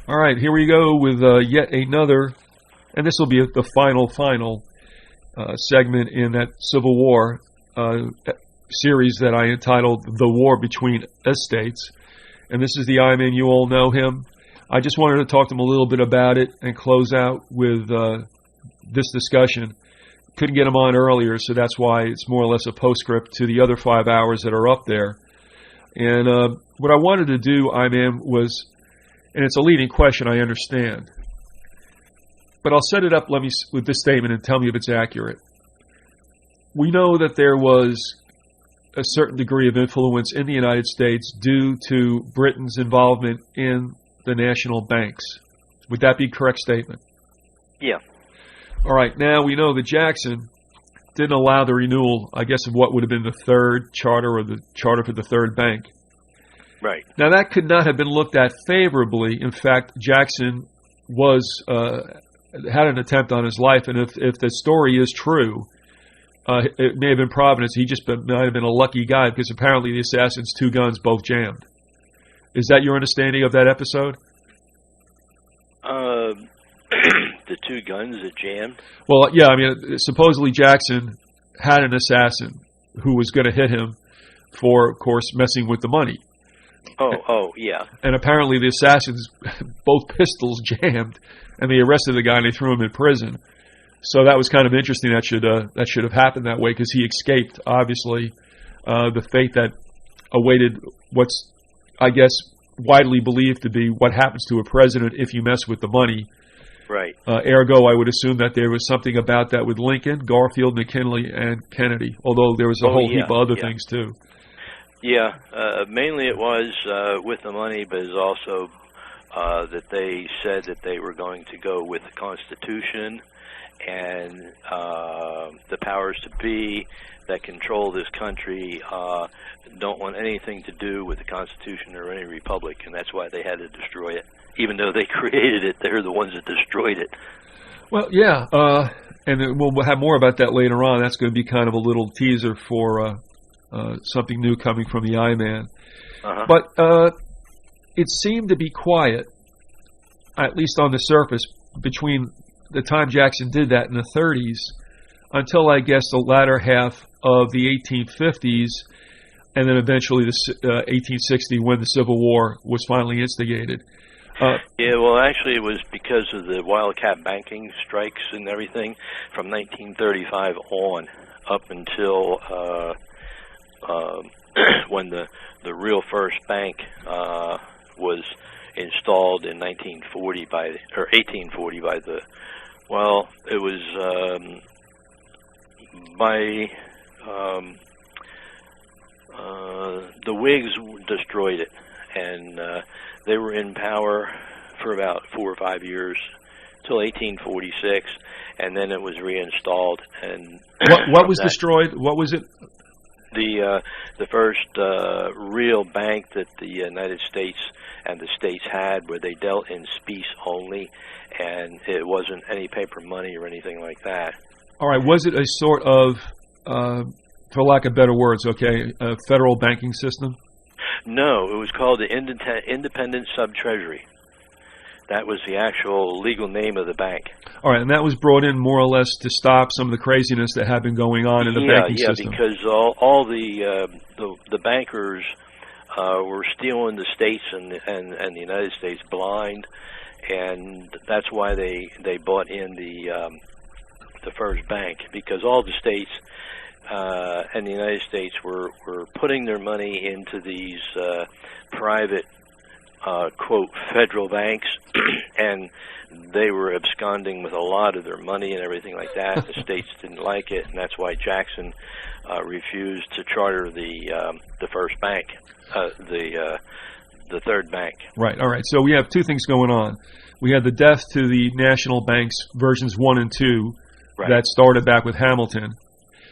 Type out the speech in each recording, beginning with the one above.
All right, here we go with yet another, and this will be the final segment in that Civil War series that I entitled The War Between Estates. And this is the I-Man, you all know him. I just wanted to talk to him a little bit about it and close out with this discussion. Couldn't get him on earlier, so that's why it's more or less a postscript to the other 5 hours that are up there. And what I wanted to do, I-Man, was, and it's a leading question, I understand, but I'll set it up with this statement and tell me if it's accurate. We know that there was a certain degree of influence in the United States due to Britain's involvement in the national banks. Would that be a correct statement? Yeah. All right. Now, we know that Jackson didn't allow the renewal, I guess, of what would have been the third charter or the charter for the third bank. Right. Now, that could not have been looked at favorably. In fact, Jackson had an attempt on his life, and if the story is true, it may have been Providence. He just might have been a lucky guy because apparently the assassin's two guns both jammed. Is that your understanding of that episode? The two guns that jammed? Well, yeah, I mean, supposedly Jackson had an assassin who was going to hit him for, of course, messing with the money. Oh, yeah. And apparently the assassins, both pistols jammed, and they arrested the guy and they threw him in prison. So that was kind of interesting. That should have happened that way because he escaped, obviously, the fate that awaited what's, I guess, widely believed to be what happens to a president if you mess with the money. Right. Ergo, I would assume that there was something about that with Lincoln, Garfield, McKinley, and Kennedy, although there was a whole heap of other things, too. Yeah, mainly it was with the money, but it's also that they said that they were going to go with the Constitution and the powers to be that control this country don't want anything to do with the Constitution or any republic, and that's why they had to destroy it. Even though they created it, they're the ones that destroyed it. Well, yeah, and we'll have more about that later on. That's going to be kind of a little teaser for something new coming from the I-Man. Uh-huh. But it seemed to be quiet, at least on the surface, between the time Jackson did that in the 30s until, I guess, the latter half of the 1850s, and then eventually the 1860 when the Civil War was finally instigated. Yeah, well, actually, it was because of the wildcat banking strikes and everything from 1935 on, up until when the real first bank was installed in 1840 by the. Well, it was by the Whigs destroyed it, and they were in power for about 4 or 5 years till 1846, and then it was reinstalled. And what was destroyed? What was it? The first real bank that the United States and the states had, where they dealt in specie only, and it wasn't any paper money or anything like that. All right. Was it a sort of, for lack of better words, a federal banking system? No, it was called the Independent Sub-Treasury. That was the actual legal name of the bank. All right, and that was brought in more or less to stop some of the craziness that had been going on in the banking system. Yeah, because all the bankers were stealing the states and the United States blind, and that's why they bought in the first bank, because all the states and the United States were putting their money into these private, quote, federal banks, and they were absconding with a lot of their money and everything like that. The states didn't like it, and that's why Jackson refused to charter the first bank, the third bank. Right, all right. So we have two things going on. We had the death to the national banks, versions 1 and 2, right, that started back with Hamilton.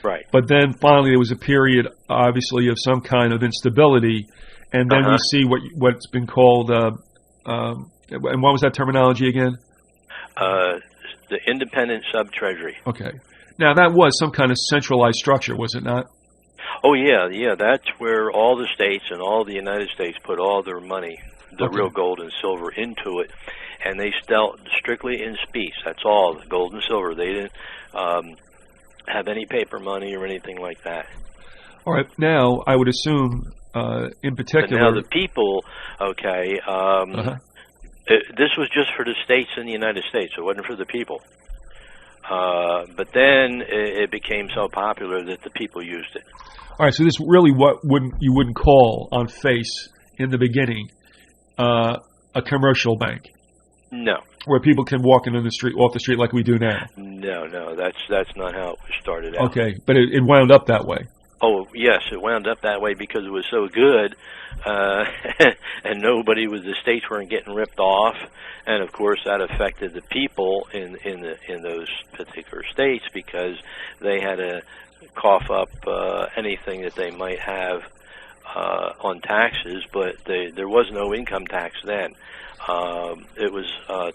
Right. But then finally there was a period, obviously, of some kind of instability, and then we see what's been called, and what was that terminology again? The Independent Sub-Treasury. Okay. Now, that was some kind of centralized structure, was it not? Oh, yeah. That's where all the states and all the United States put all their money the real gold and silver into it, and they dealt strictly in specie. That's all, the gold and silver. They didn't have any paper money or anything like that. All right. Now, I would assume, in particular... But now the people, okay, this was just for the states in the United States. It wasn't for the people. But then it became so popular that the people used it. All right, so this really you wouldn't call on face in the beginning a commercial bank. No. Where people can walk in on the street, off the street like we do now. No, that's not how it started out. Okay, but it wound up that way. Oh, yes, it wound up that way because it was so good, and the states weren't getting ripped off, and of course that affected the people in those particular states because they had to cough up anything that they might have on taxes, but there was no income tax then. It was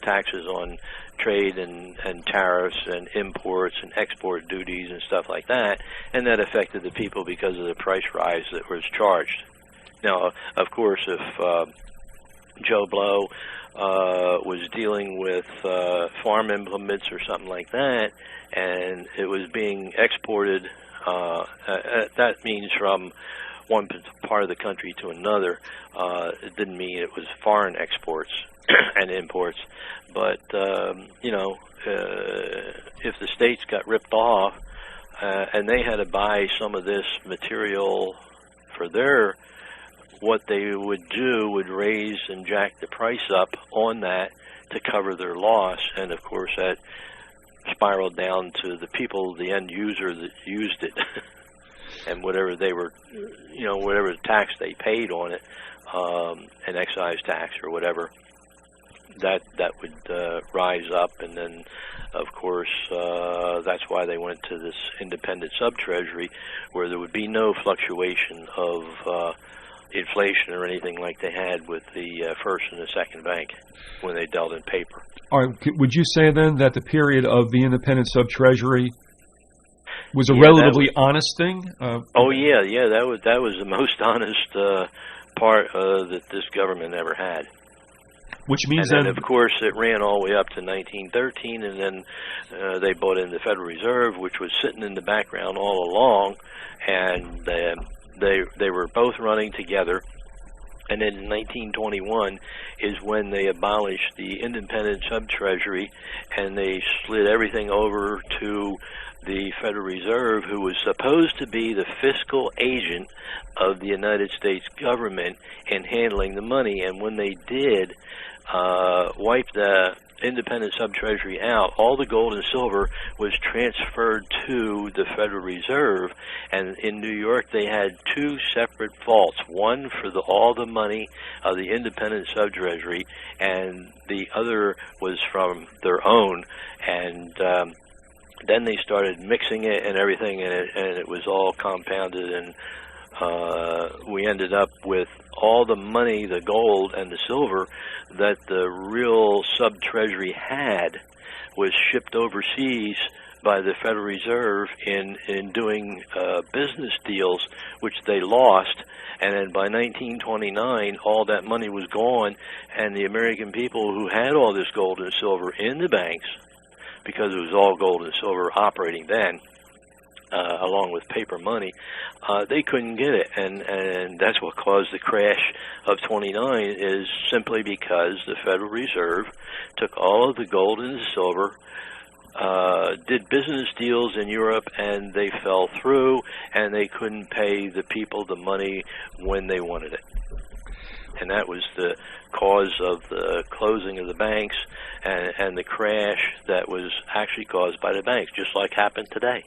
taxes on trade and tariffs and imports and export duties and stuff like that, and that affected the people because of the price rise that was charged. Now, of course, if Joe Blow was dealing with farm implements or something like that, and it was being exported, that means from one part of the country to another. It didn't mean it was foreign exports and imports, but if the states got ripped off and they had to buy some of this material for what they would do would raise and jack the price up on that to cover their loss, and of course that spiraled down to the people, the end user that used it. And whatever they were, whatever tax they paid on it, an excise tax or whatever, that would rise up, and then, of course, that's why they went to this independent sub-treasury, where there would be no fluctuation of inflation or anything like they had with the first and the second bank when they dealt in paper. All right, would you say then that the period of the independent sub-treasury was a relatively honest thing? That was the most honest part that this government ever had. Which means and then, of course, it ran all the way up to 1913, and then they brought in the Federal Reserve, which was sitting in the background all along, and they were both running together. And then in 1921 is when they abolished the independent sub-treasury, and they slid everything over to the Federal Reserve, who was supposed to be the fiscal agent of the United States government in handling the money. And when they did wipe the independent sub-treasury out, all the gold and silver was transferred to the Federal Reserve, and in New York they had two separate vaults, one for all the money of the independent sub-treasury, and the other was from their own. And then they started mixing it and everything, and it was all compounded, and we ended up with all the money, the gold and the silver that the real sub-treasury had was shipped overseas by the Federal Reserve in doing business deals, which they lost. And then by 1929, all that money was gone, and the American people who had all this gold and silver in the banks, because it was all gold and silver operating then, along with paper money, they couldn't get it, and that's what caused the crash of 29, is simply because the Federal Reserve took all of the gold and the silver, did business deals in Europe, and they fell through, and they couldn't pay the people the money when they wanted it. And that was the cause of the closing of the banks and the crash that was actually caused by the banks, just like happened today.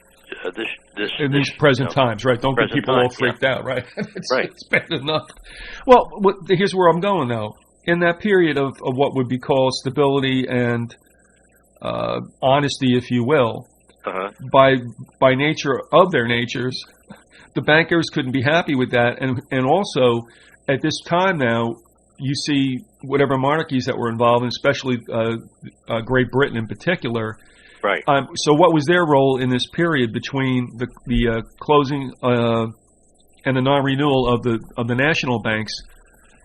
In these present times, right? Don't get people all freaked out, right? It's bad enough. Well, here's where I'm going now. In that period of what would be called stability and honesty, if you will, by nature of their natures, the bankers couldn't be happy with that, and also at this time now, you see whatever monarchies that were involved, and especially Great Britain in particular. Right. So what was their role in this period between the closing and the non-renewal of the national banks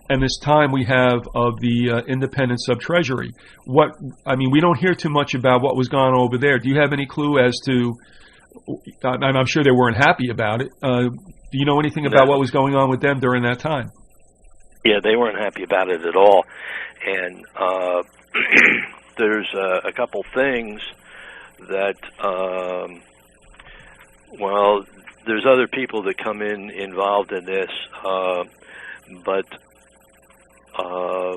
and this time we have of the independence of Treasury. We don't hear too much about what was going on over there. Do you have any clue as to? I'm sure they weren't happy about it. Do you know anything about what was going on with them during that time? Yeah, they weren't happy about it at all, and there's a couple things that. There's other people that come involved in this, but the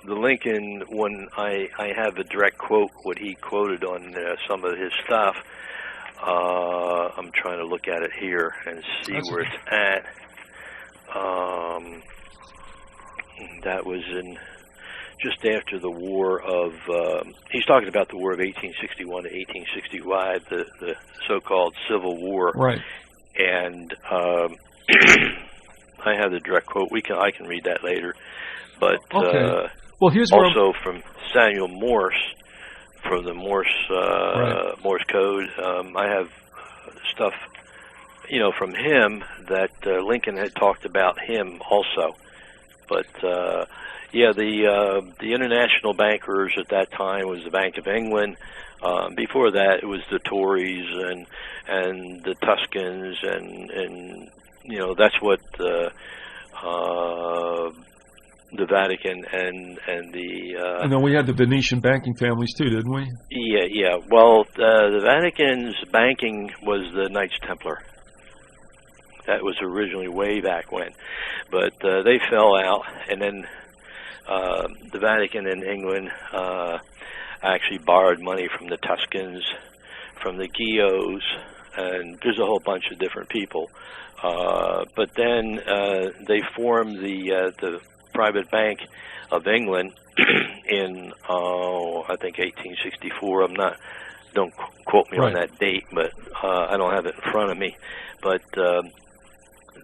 Lincoln, when I have a direct quote, what he quoted on some of his stuff, I'm trying to look at it here and see where it's at. That was in just after the war of, he's talking about the war of 1861 to 1865, the so-called Civil War. Right. And I have the direct quote. I can read that later. But well, here's also from Samuel Morse, from the Morse code. I have stuff, from him that Lincoln had talked about him also. But the international bankers at that time was the Bank of England. Before that, it was the Tories and the Tuscans, and that's what the Vatican and the. And then we had the Venetian banking families too, didn't we? Yeah. Well, the Vatican's banking was the Knights Templar. That was originally way back when, but they fell out, and then the Vatican in England actually borrowed money from the Tuscans, from the Guillots, and there's a whole bunch of different people. But then they formed the Private Bank of England in I think 1864. Don't quote me on that date, but I don't have it in front of me. But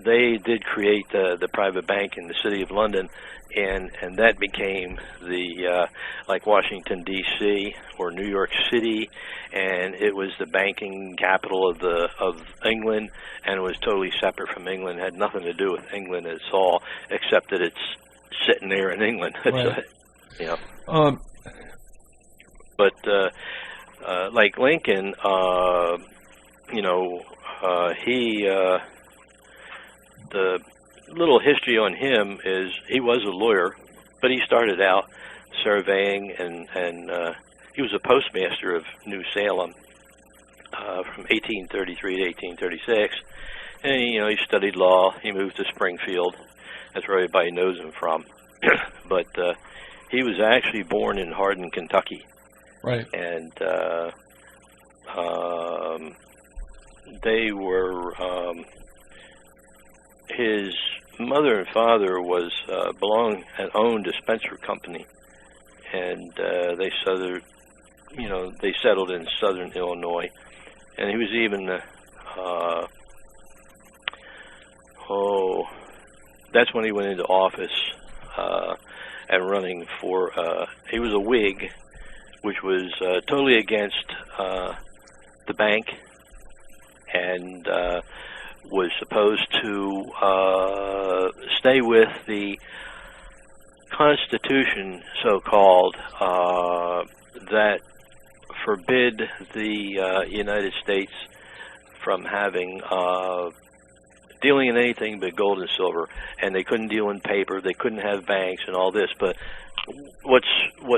they did create the private bank in the city of London, and that became the like Washington D.C. or New York City, and it was the banking capital of England, and it was totally separate from England. It had nothing to do with England at all, except that it's sitting there in England. But like Lincoln, the little history on him is he was a lawyer, but he started out surveying, and he was a postmaster of New Salem from 1833 to 1836, and he studied law. He moved to Springfield. That's where everybody knows him from. But he was actually born in Hardin, Kentucky. Right. And they were his mother and father belonged and owned a Spencer company, and they settled in southern Illinois, and he was even that's when he went into office and running for he was a Whig, which was totally against the bank, and was supposed to stay with the Constitution, so-called, that forbid the United States from having dealing in anything but gold and silver, and they couldn't deal in paper, they couldn't have banks and all this. But what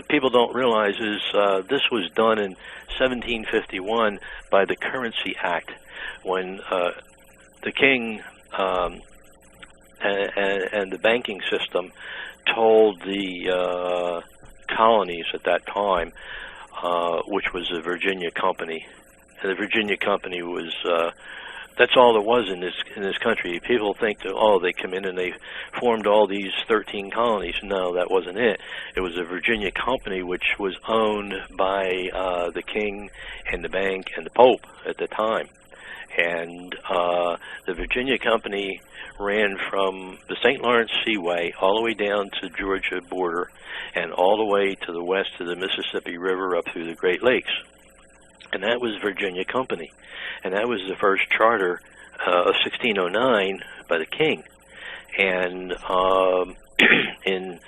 people don't realize is this was done in 1751 by the Currency Act, when the king and the banking system told the colonies at that time, which was the Virginia Company. And the Virginia Company was that's all there was in this country. People think that they come in and they formed all these 13 colonies. No, that wasn't it. It was a Virginia Company, which was owned by the king and the bank and the Pope at the time. And the Virginia Company ran from the St. Lawrence Seaway all the way down to Georgia border, and all the way to the west of the Mississippi River up through the Great Lakes. And that was Virginia Company. And that was the first charter of 1609 by the king. And in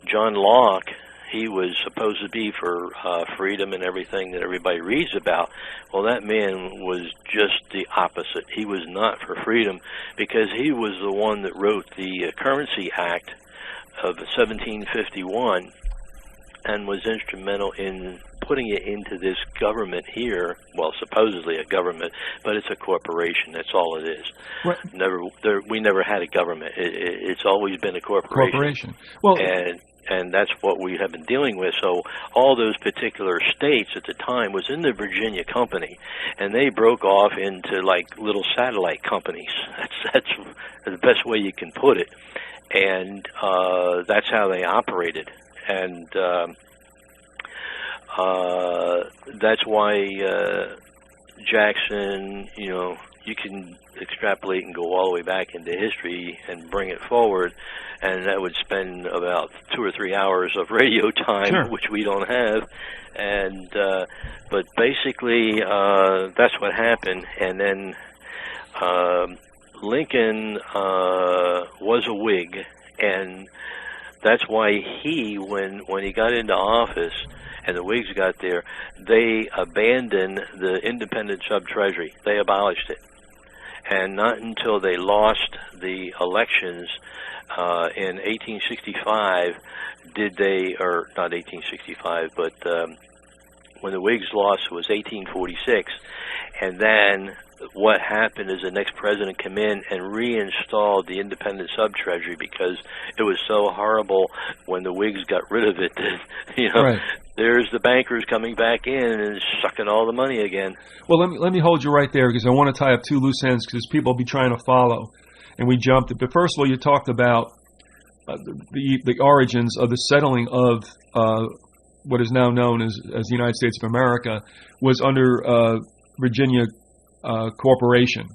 John Locke, he was supposed to be for freedom and everything that everybody reads about. Well, that man was just the opposite. He was not for freedom, because he was the one that wrote the Currency Act of 1751 and was instrumental in putting it into this government here. Well, supposedly a government, but it's a corporation. That's all it is. What? We never had a government. It's always been a corporation. Well, and that's what we have been dealing with. So all those particular states at the time was in the Virginia Company, and they broke off into like little satellite companies. That's the best way you can put it. And that's how they operated. And that's why Jackson, you can extrapolate and go all the way back into history and bring it forward, and that would spend about 2 or 3 hours of radio time, sure, which we don't have. And but basically, that's what happened. And then Lincoln was a Whig, and that's why when he got into office and the Whigs got there, they abandoned the independent sub-treasury. They abolished it. And not until they lost the elections in 1865 did they, or not 1865, but when the Whigs lost, it was 1846. And then what happened is the next president came in and reinstalled the independent sub-treasury, because it was so horrible when the Whigs got rid of it that, right, there's the bankers coming back in and sucking all the money again. Well, let me hold you right there, because I want to tie up two loose ends, because people will be trying to follow, and we jumped it. But first of all, you talked about the origins of the settling of what is now known as the United States of America was under Virginia Corporation.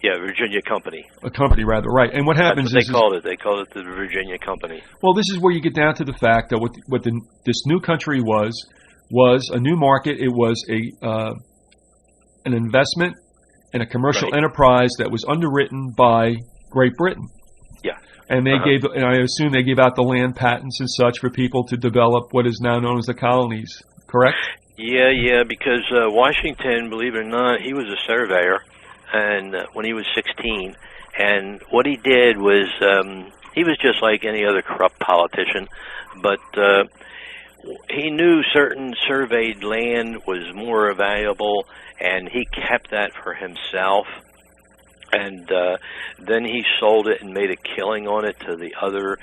Yeah, Virginia Company. A company, rather, right. And what happens That's what they called it the Virginia Company. Well, this is where you get down to the fact that this new country was a new market. It was an investment and a commercial right, enterprise that was underwritten by Great Britain. Yeah. And they gave, and I assume they gave out the land patents and such for people to develop what is now known as the colonies, correct? Yeah, because Washington, believe it or not, he was a surveyor, and when he was 16, and what he did was he was just like any other corrupt politician, but he knew certain surveyed land was more valuable, and he kept that for himself. And then he sold it and made a killing on it to the other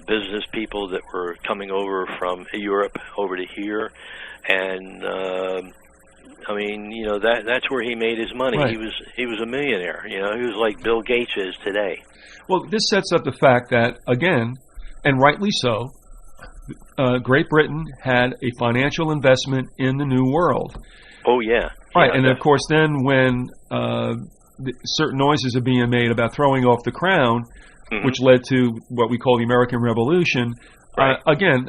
business people that were coming over from Europe over to here. And I mean, that's where he made his money. Right. He was a millionaire. He was like Bill Gates is today. Well, this sets up the fact that, again, and rightly so, Great Britain had a financial investment in the New World. Oh yeah. Right, yeah, and of course, then when certain noises are being made about throwing off the crown, which led to what we call the American Revolution. Right. Again,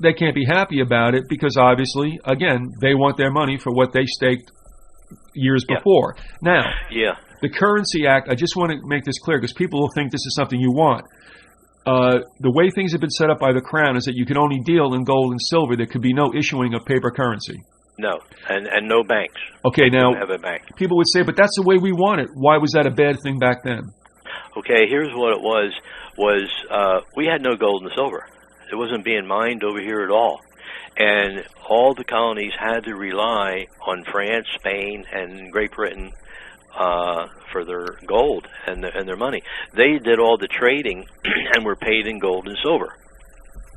they can't be happy about it, because obviously, again, they want their money for what they staked years before. Now, the Currency Act, I just want to make this clear, because people will think this is something you want. The way things have been set up by the Crown is that you can only deal in gold and silver. There could be no issuing of paper currency. No, and no banks. Okay, now, have a bank. People would say, but that's the way we want it. Why was that a bad thing back then? Okay, here's what it was we had no gold and silver. It wasn't being mined over here at all. And all the colonies had to rely on France, Spain, and Great Britain for their gold and their money. They did all the trading and were paid in gold and silver.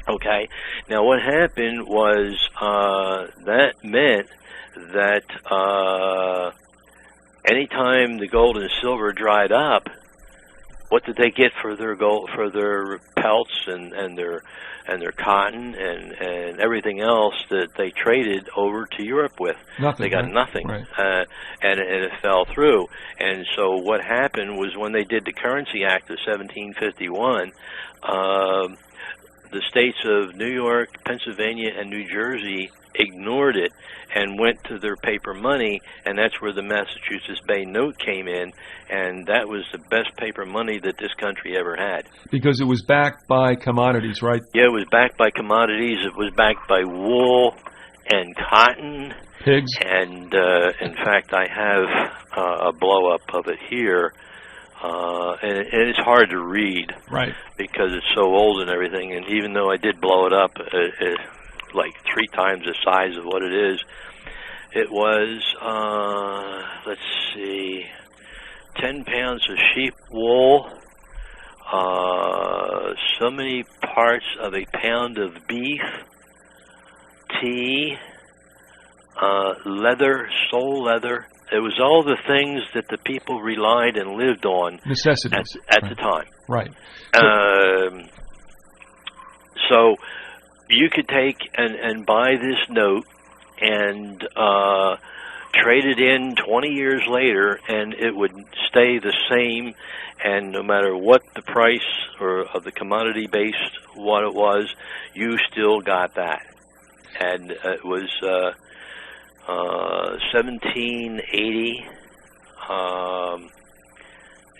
Okay, now what happened was that meant that anytime the gold and silver dried up, what did they get for their gold, for their pelts and their cotton and everything else that they traded over to Europe with? Nothing. They got nothing, right. and it fell through. And so what happened was when they did the Currency Act of 1751. the states of New York, Pennsylvania, and New Jersey ignored it and went to their paper money, and that's where the Massachusetts Bay Note came in, and that was the best paper money that this country ever had. Because it was backed by commodities, right? Yeah, it was backed by commodities. It was backed by wool and cotton. Pigs. And, in fact, I have a blow-up of it here, and it's hard to read. Right. Because it's so old and everything, and even though I did blow it up, like 3 times the size of what it is. It was, let's see, 10 pounds of sheep wool, so many parts of a pound of beef, tea, leather, sole leather. It was all the things that the people relied and lived on. Necessities. At the time. Right. So you could take and buy this note and trade it in 20 years later, and it would stay the same, and no matter what the price or of the commodity based what it was, you still got that. And it was 1780,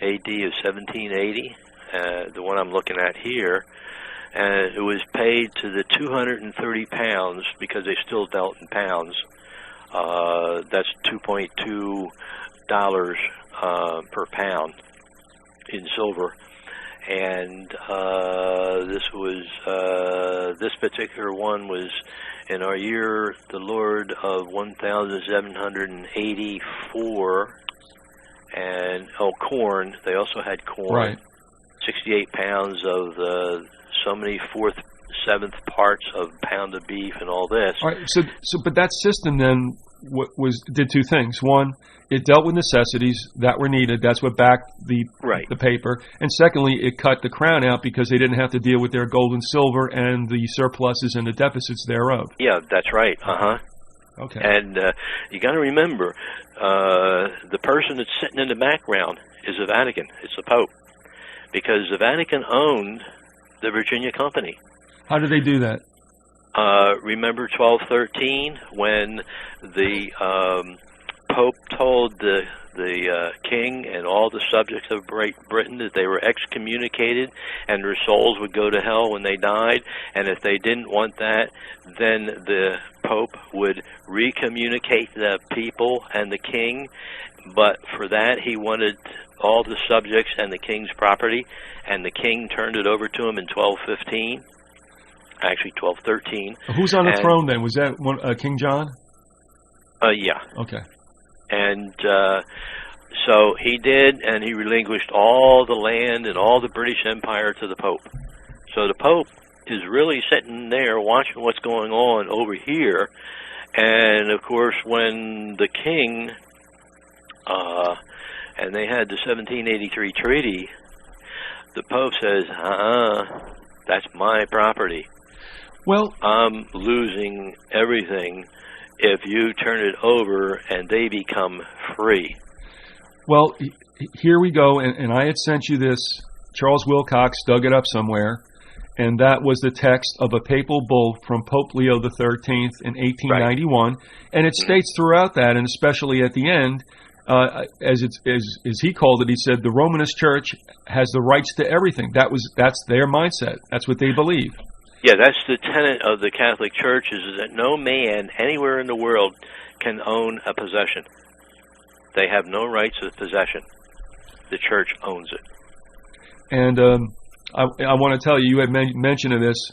AD of 1780, the one I'm looking at here. And it was paid to the 230 pounds, because they still dealt in pounds. That's $2.2 per pound in silver. And this particular one was in our year, the Lord of 1784, and corn. They also had corn. Right. 68 pounds of so many 4th, 7th parts of pound of beef and all this. All right. So, but that system then did 2 things. One, it dealt with necessities that were needed. That's what backed the paper. And secondly, it cut the crown out because they didn't have to deal with their gold and silver and the surpluses and the deficits thereof. Yeah, that's right. Okay. And you got to remember, the person that's sitting in the background is the Vatican. It's the Pope, because the Vatican owned the Virginia Company. How did they do that? Remember 1213, when the Pope told the king and all the subjects of Great Britain that they were excommunicated and their souls would go to hell when they died, and if they didn't want that, then the Pope would recommunicate the people and the king, but for that he wanted all the subjects and the king's property, and the king turned it over to him in 1215. Actually, 1213. Who's on the throne then? Was that King John? Yeah. Okay. And so he did, and he relinquished all the land and all the British Empire to the Pope. So the Pope is really sitting there watching what's going on over here. And, of course, when the king, and they had the 1783 treaty, the Pope says, that's my property. Well, I'm losing everything if you turn it over and they become free. Well, here we go, and I had sent you this. Charles Wilcox dug it up somewhere, and that was the text of a papal bull from Pope Leo XIII in 1891, and it states throughout that, and especially at the end, as he called it, he said the Romanist Church has the rights to everything. That's their mindset. That's what they believe. Yeah, that's the tenet of the Catholic Church, is that no man anywhere in the world can own a possession. They have no rights of possession. The Church owns it. And I want to tell you, you had mentioned of this,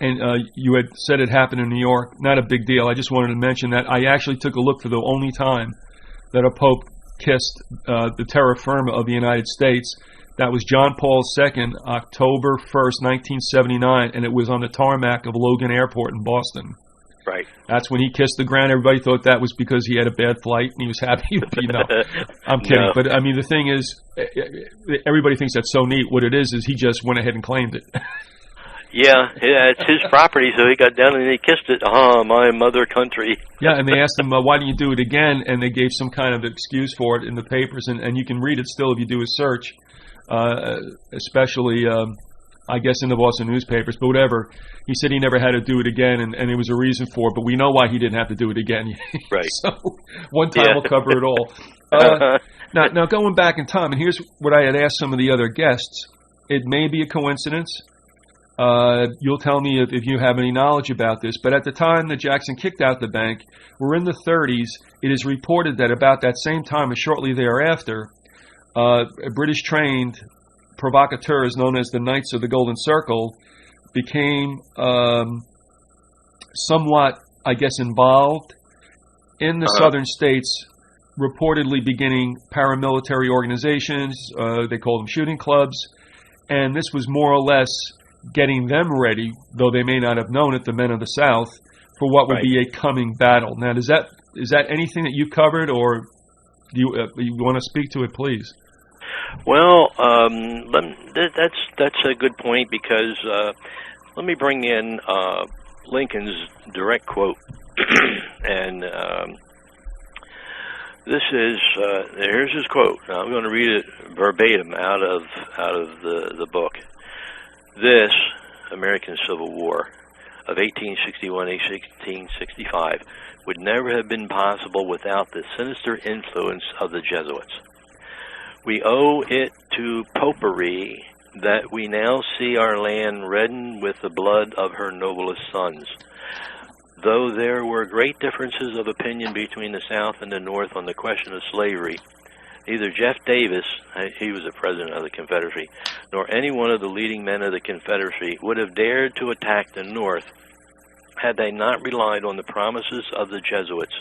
and you had said it happened in New York. Not a big deal. I just wanted to mention that. I actually took a look for the only time that a pope kissed the terra firma of the United States. That was John Paul II, October 1st, 1979, and it was on the tarmac of Logan Airport in Boston. Right. That's when he kissed the ground. Everybody thought that was because he had a bad flight and he was happy. No, I'm kidding. No. But, I mean, the thing is, everybody thinks that's so neat. What it is he just went ahead and claimed it. Yeah, it's his property, so he got down and he kissed it. My mother country. Yeah, and they asked him, why didn't you do it again? And they gave some kind of excuse for it in the papers, and you can read it still if you do a search. Especially I guess in the Boston newspapers, but whatever. He said he never had to do it again, and there was a reason for it, but we know why he didn't have to do it again. Right. So one time will cover it all. Now going back in time, and here's what I had asked some of the other guests. It may be a coincidence. You'll tell me if you have any knowledge about this, but at the time that Jackson kicked out the bank, we're in the 30s. It is reported that about that same time or shortly thereafter, British-trained provocateurs known as the Knights of the Golden Circle became somewhat, I guess, involved in the southern states, reportedly beginning paramilitary organizations. They called them shooting clubs, and this was more or less getting them ready, though they may not have known it, the men of the South, for what would be a coming battle. Now, is that anything that you covered, or do you want to speak to it, please? Well, that's a good point, because let me bring in Lincoln's direct quote, and this is here's his quote. Now, I'm going to read it verbatim out of the book. This American Civil War of 1861-1865 would never have been possible without the sinister influence of the Jesuits. We owe it to popery that we now see our land reddened with the blood of her noblest sons. Though there were great differences of opinion between the South and the North on the question of slavery, neither Jeff Davis, he was the president of the Confederacy, nor any one of the leading men of the Confederacy would have dared to attack the North had they not relied on the promises of the Jesuits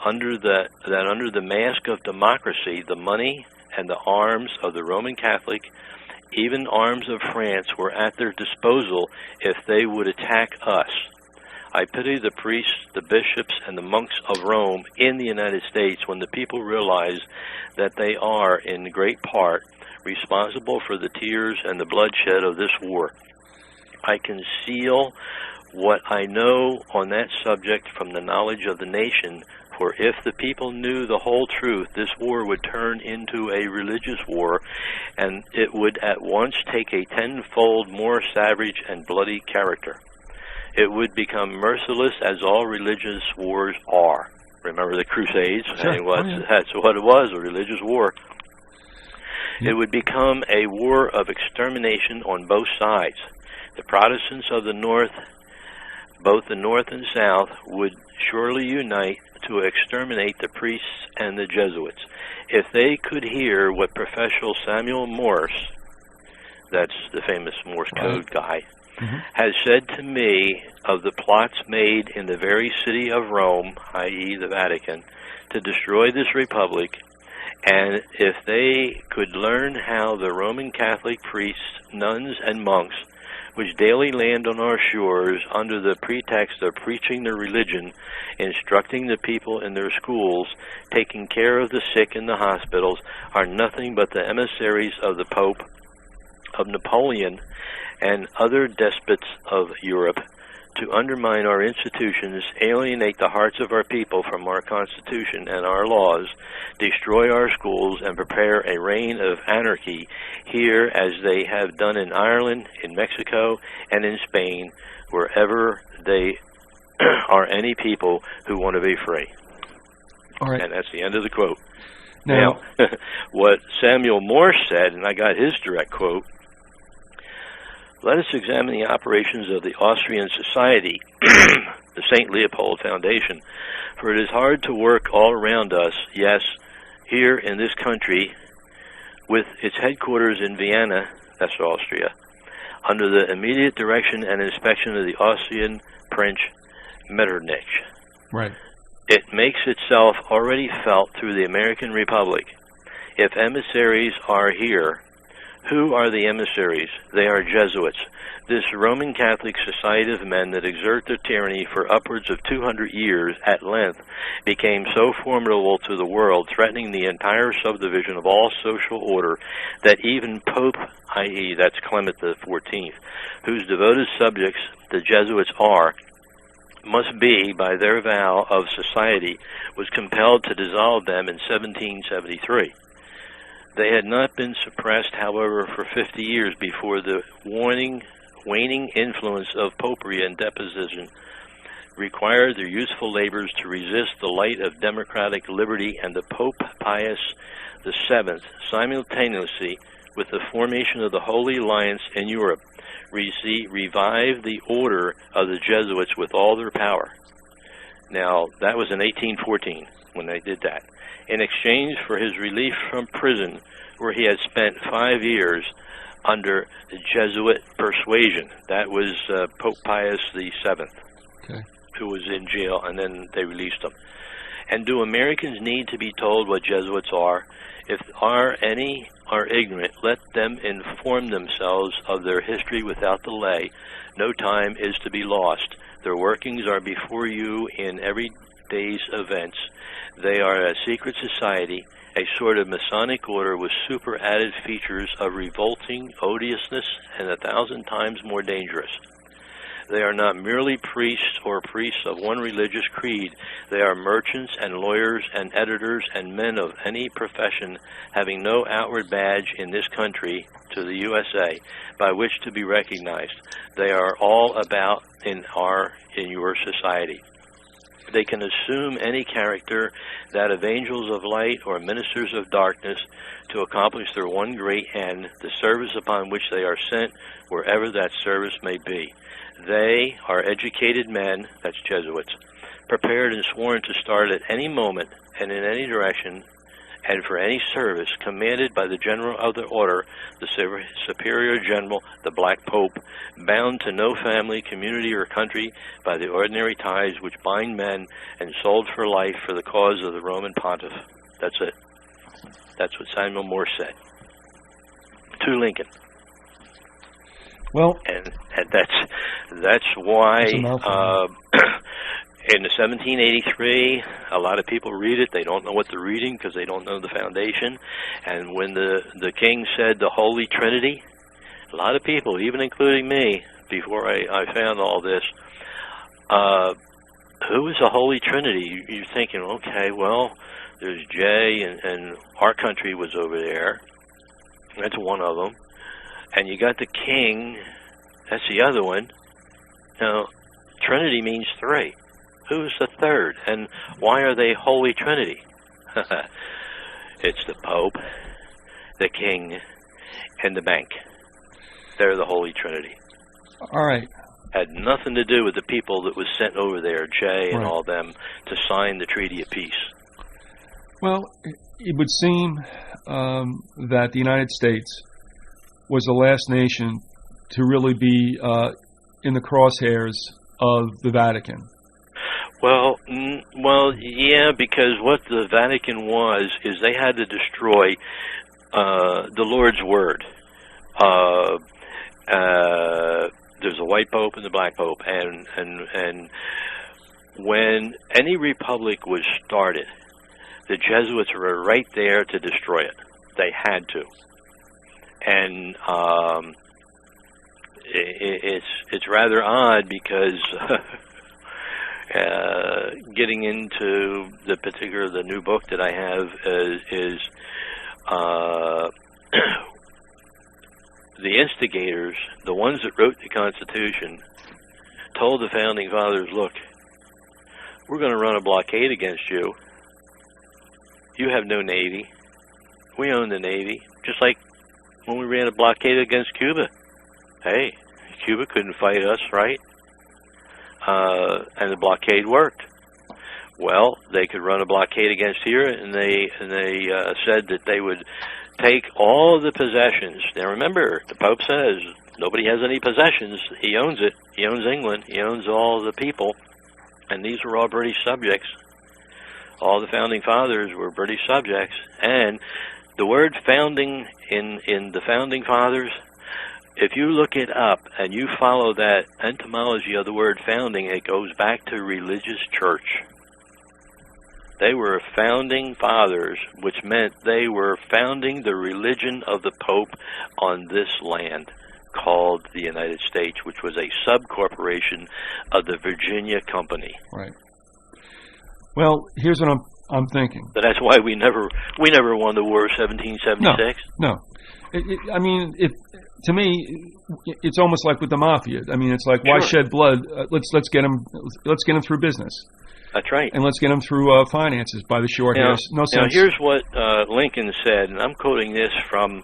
under the mask of democracy, the money and the arms of the Roman Catholic, even arms of France, were at their disposal if they would attack us. I pity the priests, the bishops, and the monks of Rome in the United States when the people realize that they are, in great part, responsible for the tears and the bloodshed of this war. I conceal what I know on that subject from the knowledge of the nation, for if the people knew the whole truth, this war would turn into a religious war, and it would at once take a tenfold more savage and bloody character. It would become merciless, as all religious wars are. Remember the Crusades? Sure. That's what it was, a religious war. Yep. It would become a war of extermination on both sides. The Protestants of the North, both the North and South, would surely unite to exterminate the priests and the Jesuits. If they could hear what Professor Samuel Morse, that's the famous Morse code guy, has said to me of the plots made in the very city of Rome, i.e. the Vatican, to destroy this republic, and if they could learn how the Roman Catholic priests, nuns, and monks, which daily land on our shores under the pretext of preaching their religion, instructing the people in their schools, taking care of the sick in the hospitals, are nothing but the emissaries of the Pope, of Napoleon, and other despots of Europe, to undermine our institutions, alienate the hearts of our people from our Constitution and our laws, destroy our schools, and prepare a reign of anarchy here as they have done in Ireland, in Mexico, and in Spain, wherever they are any people who want to be free. All right. And that's the end of the quote. Now what Samuel Morse said, and I got his direct quote, let us examine the operations of the Austrian Society, the St. Leopold Foundation, for it is hard to work all around us, yes, here in this country, with its headquarters in Vienna, that's Austria, under the immediate direction and inspection of the Austrian Prince Metternich. Right. It makes itself already felt through the American Republic. If emissaries are here, who are the emissaries? They are Jesuits. This Roman Catholic society of men that exert their tyranny for upwards of 200 years at length became so formidable to the world, threatening the entire subdivision of all social order, that even Pope, i.e. that's Clement XIV, whose devoted subjects the Jesuits are, must be, by their vow of society, was compelled to dissolve them in 1773. They had not been suppressed, however, for 50 years before the waning influence of popery and deposition required their useful labors to resist the light of democratic liberty, and the Pope Pius VII, simultaneously with the formation of the Holy Alliance in Europe, revived the order of the Jesuits with all their power. Now, that was in 1814 when they did that. In exchange for his release from prison, where he had spent 5 years under the Jesuit persuasion. That was Pope Pius VII, who was in jail, and then they released him. And do Americans need to be told what Jesuits are? If any are ignorant, let them inform themselves of their history without delay. No time is to be lost. Their workings are before you in every day's events. They are a secret society, a sort of Masonic order with superadded features of revolting odiousness and 1,000 times more dangerous. They are not merely priests or priests of one religious creed. They are merchants and lawyers and editors and men of any profession, having no outward badge in this country, to the USA, by which to be recognized. They are all about in your society. They can assume any character, that of angels of light or ministers of darkness, to accomplish their one great end, the service upon which they are sent, wherever that service may be. They are educated men, that's Jesuits, prepared and sworn to start at any moment and in any direction and for any service commanded by the general of the order, the superior general, the Black Pope, bound to no family, community, or country by the ordinary ties which bind men, and sold for life for the cause of the Roman Pontiff. That's it. That's what Samuel Morse said to Lincoln. Well, and that's why in 1783, a lot of people read it. They don't know what they're reading because they don't know the foundation. And when the king said the Holy Trinity, a lot of people, even including me, before I found all this, who is the Holy Trinity? You're thinking, okay, well, there's Jay, and our country was over there. That's one of them. And you got the king, that's the other one. Now, Trinity means three. Who's the third? And why are they Holy Trinity? It's the Pope, the King, and the bank. They're the Holy Trinity. All right. Had nothing to do with the people that was sent over there, Jay and all them, to sign the Treaty of Peace. Well, it would seem that the United States was the last nation to really be in the crosshairs of the Vatican. Well, yeah, because what the Vatican was is they had to destroy the Lord's Word. There's a white pope and the black pope, and when any republic was started, the Jesuits were right there to destroy it. They had to, and it's rather odd because getting into the new book that I have is the instigators, the ones that wrote the Constitution, told the Founding Fathers, look, we're going to run a blockade against you. You have no Navy. We own the Navy. Just like when we ran a blockade against Cuba. Hey, Cuba couldn't fight us, right? And the blockade worked. Well, they could run a blockade against here, and they said that they would take all the possessions. Now remember, the Pope says nobody has any possessions. He owns it. He owns England. He owns all the people, and these were all British subjects. All the Founding Fathers were British subjects, and the word founding in the Founding Fathers, if you look it up and you follow that etymology of the word founding, it goes back to religious church. They were founding fathers, which meant they were founding the religion of the Pope on this land called the United States, which was a sub-corporation of the Virginia Company. Right. Well, here's what I'm I'm thinking. But that's why we never won the war of 1776. No. I mean, to me, it's almost like with the mafia. I mean, it's like, why shed blood? Let's get them through business. That's right. And let's get them through finances by the short hair. No sense. Now, here's what Lincoln said, and I'm quoting this from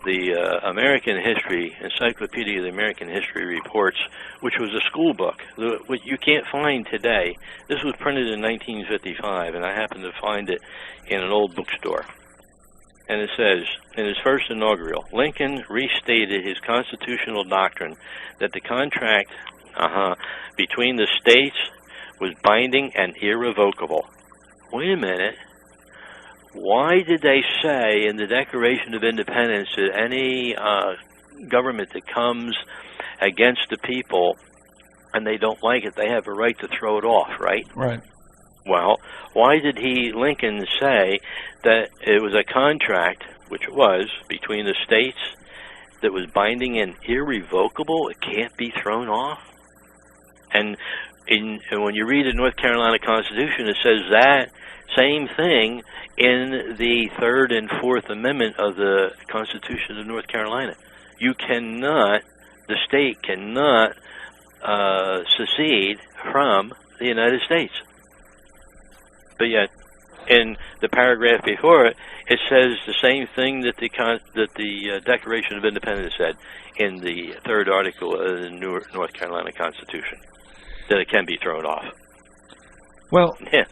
the American History, Encyclopedia of the American History Reports, which was a school book, what you can't find today. This was printed in 1955, and I happened to find it in an old bookstore. And it says, in his first inaugural, Lincoln restated his constitutional doctrine that the contract between the states was binding and irrevocable. Wait a minute. Why did they say in the Declaration of Independence that any government that comes against the people and they don't like it, they have a right to throw it off, right? Right. Well, why did Lincoln say that it was a contract, which it was, between the states that was binding and irrevocable? It can't be thrown off? And when you read the North Carolina Constitution, it says that same thing in the Third and Fourth Amendment of the Constitution of North Carolina. The state cannot secede from the United States. But yet, in the paragraph before it, it says the same thing that the Declaration of Independence said in the third article of the North Carolina Constitution, that it can be thrown off. Well, yeah,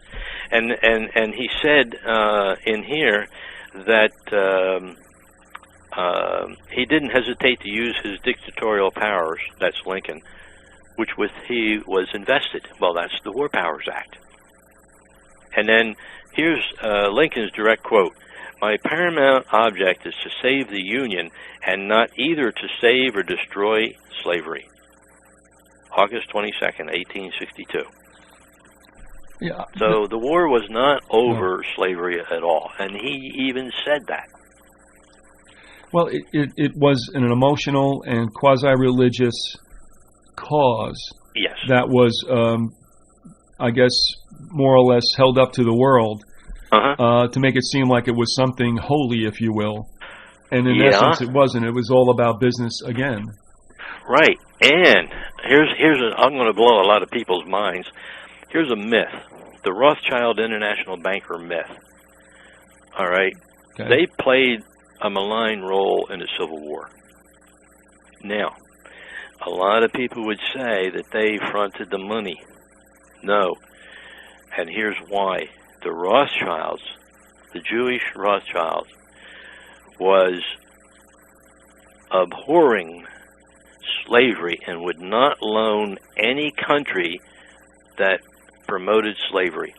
and he said in here that he didn't hesitate to use his dictatorial powers. That's Lincoln, which he was invested. Well, that's the War Powers Act. And then here's Lincoln's direct quote: "My paramount object is to save the Union and not either to save or destroy slavery." August 22nd, 1862. Yeah. So the war was not over slavery at all, and he even said that. Well, it was an emotional and quasi-religious cause. Yes. That was, I guess, more or less held up to the world to make it seem like it was something holy, if you will. And in essence, it wasn't. It was all about business again. Right. And I'm going to blow a lot of people's minds. Here's a myth, the Rothschild International Banker myth. All right? Okay. They played a malign role in the Civil War. Now, a lot of people would say that they fronted the money. No. And here's why. The Rothschilds, the Jewish Rothschilds, was abhorring slavery and would not loan any country that promoted slavery.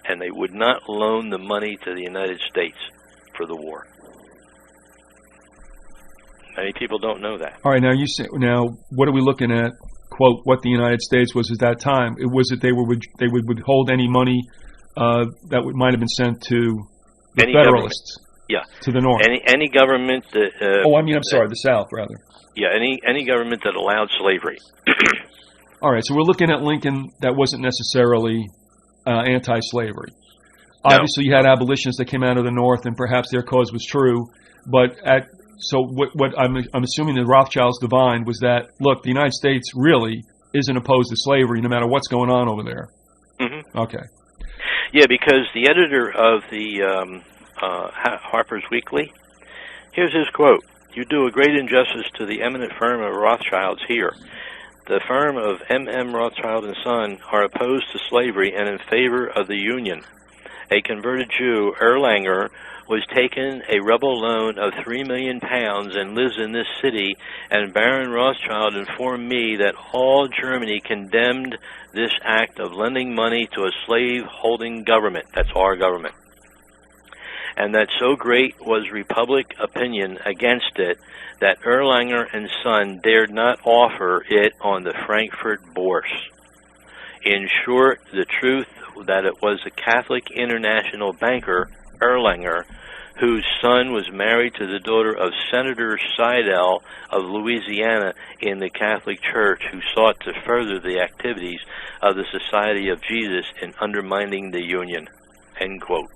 And they would not loan the money to the United States for the war. Many people don't know that. All right, now what are we looking at? Quote, what the United States was at that time. It was that they would withhold any money that might have been sent to the any Federalists. Yeah. To the North. Any government that... I'm sorry, the South, rather. Yeah, any government that allowed slavery. All right, so we're looking at Lincoln that wasn't necessarily anti-slavery. No. Obviously, you had abolitionists that came out of the North, and perhaps their cause was true. But so what I'm assuming the Rothschilds divined was that, look, the United States really isn't opposed to slavery, no matter what's going on over there. Mm-hmm. Okay. Yeah, because the editor of the Harper's Weekly, here's his quote: "You do a great injustice to the eminent firm of Rothschilds here. The firm of M.M. Rothschild & Son are opposed to slavery and in favor of the Union. A converted Jew, Erlanger, was taken a rebel loan of £3 million and lives in this city, and Baron Rothschild informed me that all Germany condemned this act of lending money to a slave-holding government," that's our government, "and that so great was Republic opinion against it that Erlanger and Son dared not offer it on the Frankfurt Bourse. In short, the truth that it was a Catholic international banker, Erlanger, whose son was married to the daughter of Senator Seidel of Louisiana in the Catholic Church, who sought to further the activities of the Society of Jesus in undermining the Union." End quote.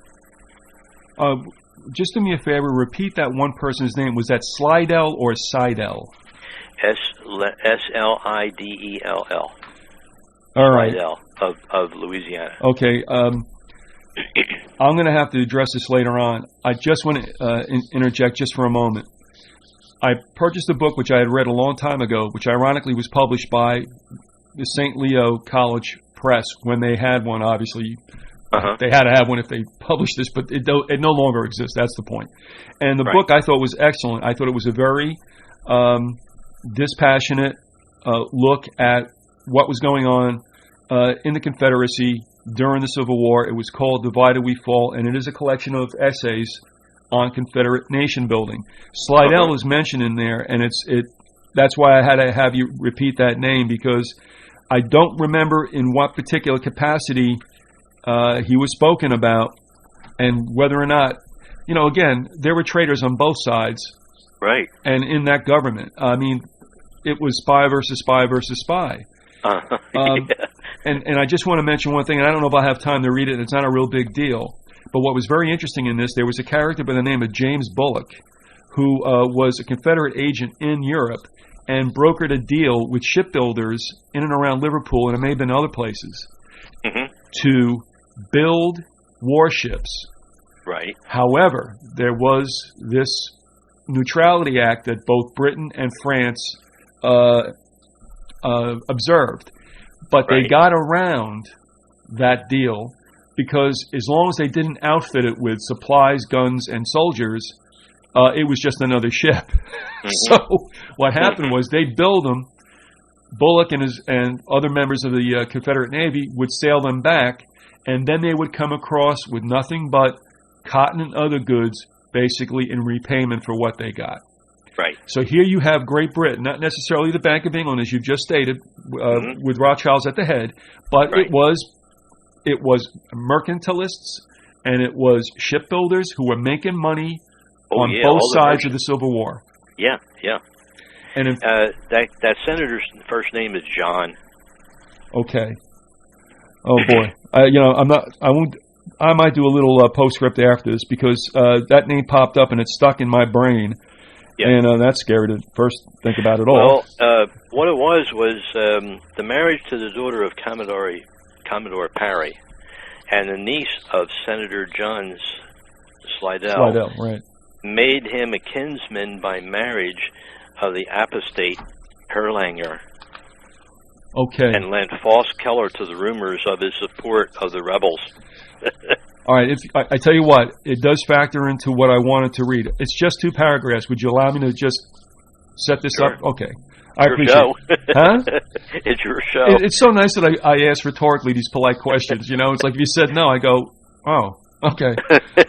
Just do me a favor, repeat that one person's name. Was that Slidell or Seidel? Slidell. All right. Slidell of Louisiana. Okay. I'm going to have to address this later on. I just want to interject just for a moment. I purchased a book which I had read a long time ago, which ironically was published by the St. Leo College Press when they had one, obviously. They had to have one if they published this, but it no longer exists. That's the point. And the book I thought was excellent. I thought it was a very dispassionate look at what was going on in the Confederacy during the Civil War. It was called Divided We Fall, and it is a collection of essays on Confederate nation building. Slidell is mentioned in there, and that's why I had to have you repeat that name, because I don't remember in what particular capacity he was spoken about, and whether or not, again, there were traitors on both sides. Right. And in that government. I mean, it was spy versus spy versus spy. And I just want to mention one thing, and I don't know if I'll have time to read it. It's not a real big deal. But what was very interesting in this, there was a character by the name of James Bullock, who was a Confederate agent in Europe and brokered a deal with shipbuilders in and around Liverpool, and it may have been other places, to build warships. Right. However, there was this Neutrality Act that both Britain and France observed. But they got around that deal because as long as they didn't outfit it with supplies, guns, and soldiers, it was just another ship. So what happened was they'd build them. Bullock and other members of the Confederate Navy would sail them back, and then they would come across with nothing but cotton and other goods, basically in repayment for what they got. Right. So here you have Great Britain, not necessarily the Bank of England, as you've just stated, with Rothschilds at the head, but it was mercantilists and it was shipbuilders who were making money on both sides of the Civil War. Yeah, yeah. And that senator's first name is John. Okay. Oh boy, I might do a little postscript after this because that name popped up and it stuck in my brain. Yep. And that's scary to first think about it all. Well, what it was the marriage to the daughter of Commodore Parry and the niece of Senator John Slidell, right, made him a kinsman by marriage of the apostate Erlanger. Okay. And lent false color to the rumors of his support of the rebels. All right, I tell you what, it does factor into what I wanted to read. It's just 2 paragraphs. Would you allow me to just set this up? Okay. I appreciate it. Huh? It's your show. It's so nice that I ask rhetorically these polite questions, It's like if you said no, I go, oh, okay.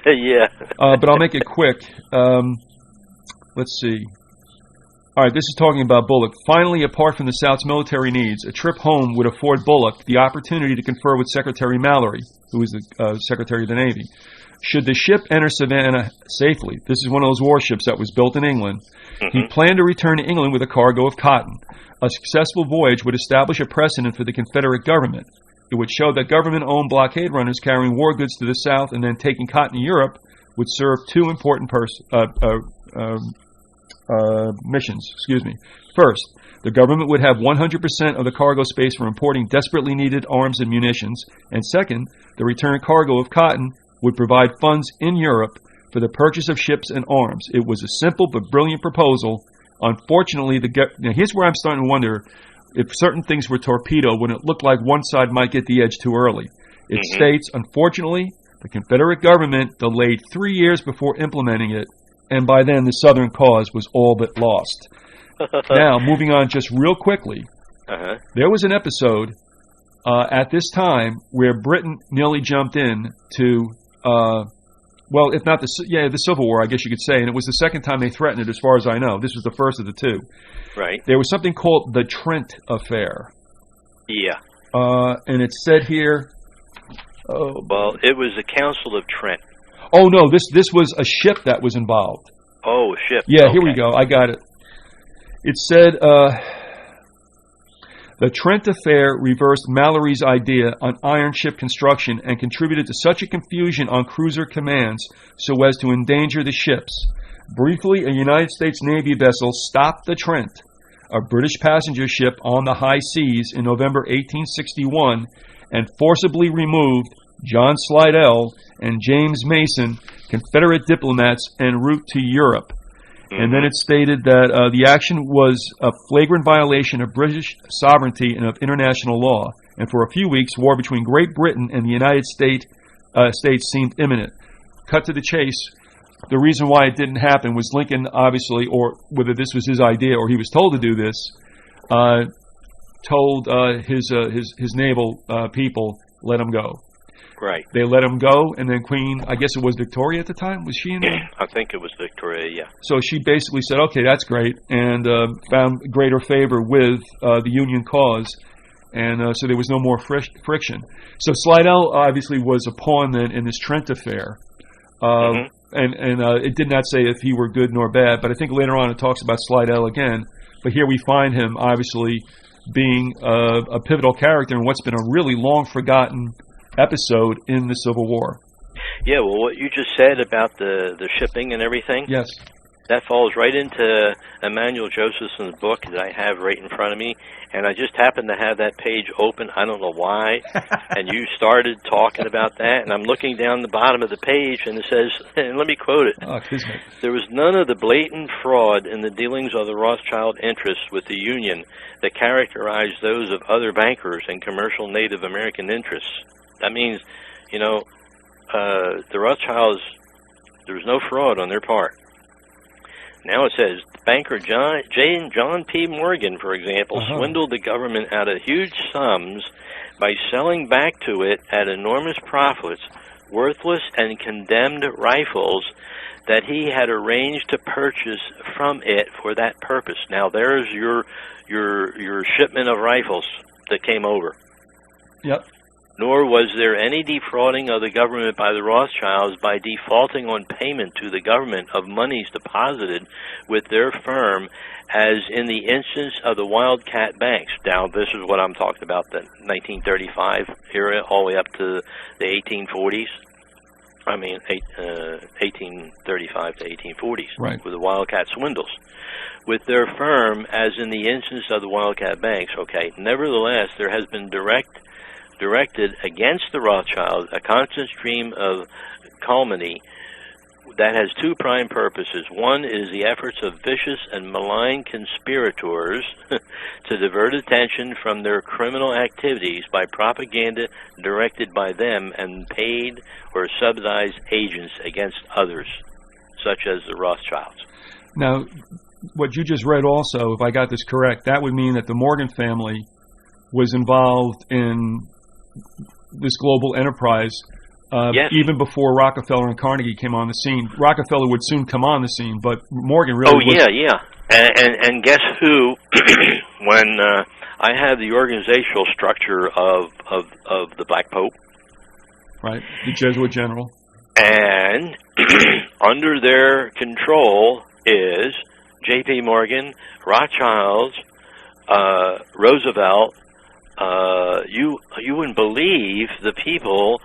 Yeah. But I'll make it quick. Let's see. All right, this is talking about Bullock. Finally, apart from the South's military needs, a trip home would afford Bullock the opportunity to confer with Secretary Mallory, who was the Secretary of the Navy. Should the ship enter Savannah safely, this is one of those warships that was built in England, he planned to return to England with a cargo of cotton. A successful voyage would establish a precedent for the Confederate government. It would show that government-owned blockade runners carrying war goods to the South and then taking cotton to Europe would serve 2 important missions. First, the government would have 100% of the cargo space for importing desperately needed arms and munitions. And second, the return cargo of cotton would provide funds in Europe for the purchase of ships and arms. It was a simple but brilliant proposal. Unfortunately, now here's where I'm starting to wonder if certain things were torpedoed when it looked like one side might get the edge too early. It states, unfortunately, the Confederate government delayed 3 years before implementing it, and by then the Southern cause was all but lost. Now, moving on just real quickly, there was an episode at this time where Britain nearly jumped in to, well, if not the Civil War, I guess you could say, and it was the second time they threatened it as far as I know. This was the first of the 2. Right. There was something called the Trent Affair. Yeah. And it said here... well, it was the Council of Trent. Oh, no, this was a ship that was involved. Oh, a ship. Yeah, okay. Here we go. I got it. It said, The Trent affair reversed Mallory's idea on iron ship construction and contributed to such a confusion on cruiser commands so as to endanger the ships. Briefly, a United States Navy vessel stopped the Trent, a British passenger ship on the high seas, in November 1861 and forcibly removed John Slidell and James Mason, Confederate diplomats, en route to Europe. And then it stated that the action was a flagrant violation of British sovereignty and of international law. And for a few weeks, war between Great Britain and the United States seemed imminent. Cut to the chase. The reason why it didn't happen was Lincoln, obviously, or whether this was his idea or he was told to do this, told his naval people, let him go. Right. They let him go, and then Queen, I guess it was Victoria at the time, was she in there? I think it was Victoria, yeah. So she basically said, okay, that's great, and found greater favor with the Union cause, and so there was no more friction. So Slidell obviously was a pawn then in this Trent affair, and it did not say if he were good nor bad, but I think later on it talks about Slidell again, but here we find him obviously being a pivotal character in what's been a really long-forgotten episode in the Civil War. Yeah, well, what you just said about the shipping and everything, yes, that falls right into Emmanuel Josephson's book that I have right in front of me, and I just happened to have that page open. I don't know why, and you started talking about that, and I'm looking down the bottom of the page, and it says, and let me quote it, there was none of the blatant fraud in the dealings of the Rothschild interests with the Union that characterized those of other bankers and commercial Native American interests. That means, you know, the Rothschilds, there was no fraud on their part. Now it says, banker John P. Morgan, for example, swindled the government out of huge sums by selling back to it at enormous profits worthless and condemned rifles that he had arranged to purchase from it for that purpose. Now there's your shipment of rifles that came over. Yep. Nor was there any defrauding of the government by the Rothschilds by defaulting on payment to the government of monies deposited with their firm, as in the instance of the Wildcat banks. Now, this is what I'm talking about, the 1935 era, all the way up to the 1840s. I mean, 1835 to 1840s, right, with the Wildcat swindles. With their firm, as in the instance of the Wildcat banks, okay. Nevertheless, there has been directed against the Rothschilds a constant stream of calumny that has two prime purposes. One is the efforts of vicious and malign conspirators to divert attention from their criminal activities by propaganda directed by them and paid or subsidized agents against others, such as the Rothschilds. Now, what you just read also, if I got this correct, that would mean that the Morgan family was involved in this global enterprise yes, even before Rockefeller and Carnegie came on the scene. Rockefeller would soon come on the scene, but Morgan really was... yeah. And guess who, when I had the organizational structure of the Black Pope. Right, the Jesuit general. And under their control is J.P. Morgan, Rothschilds, Roosevelt. You wouldn't believe the people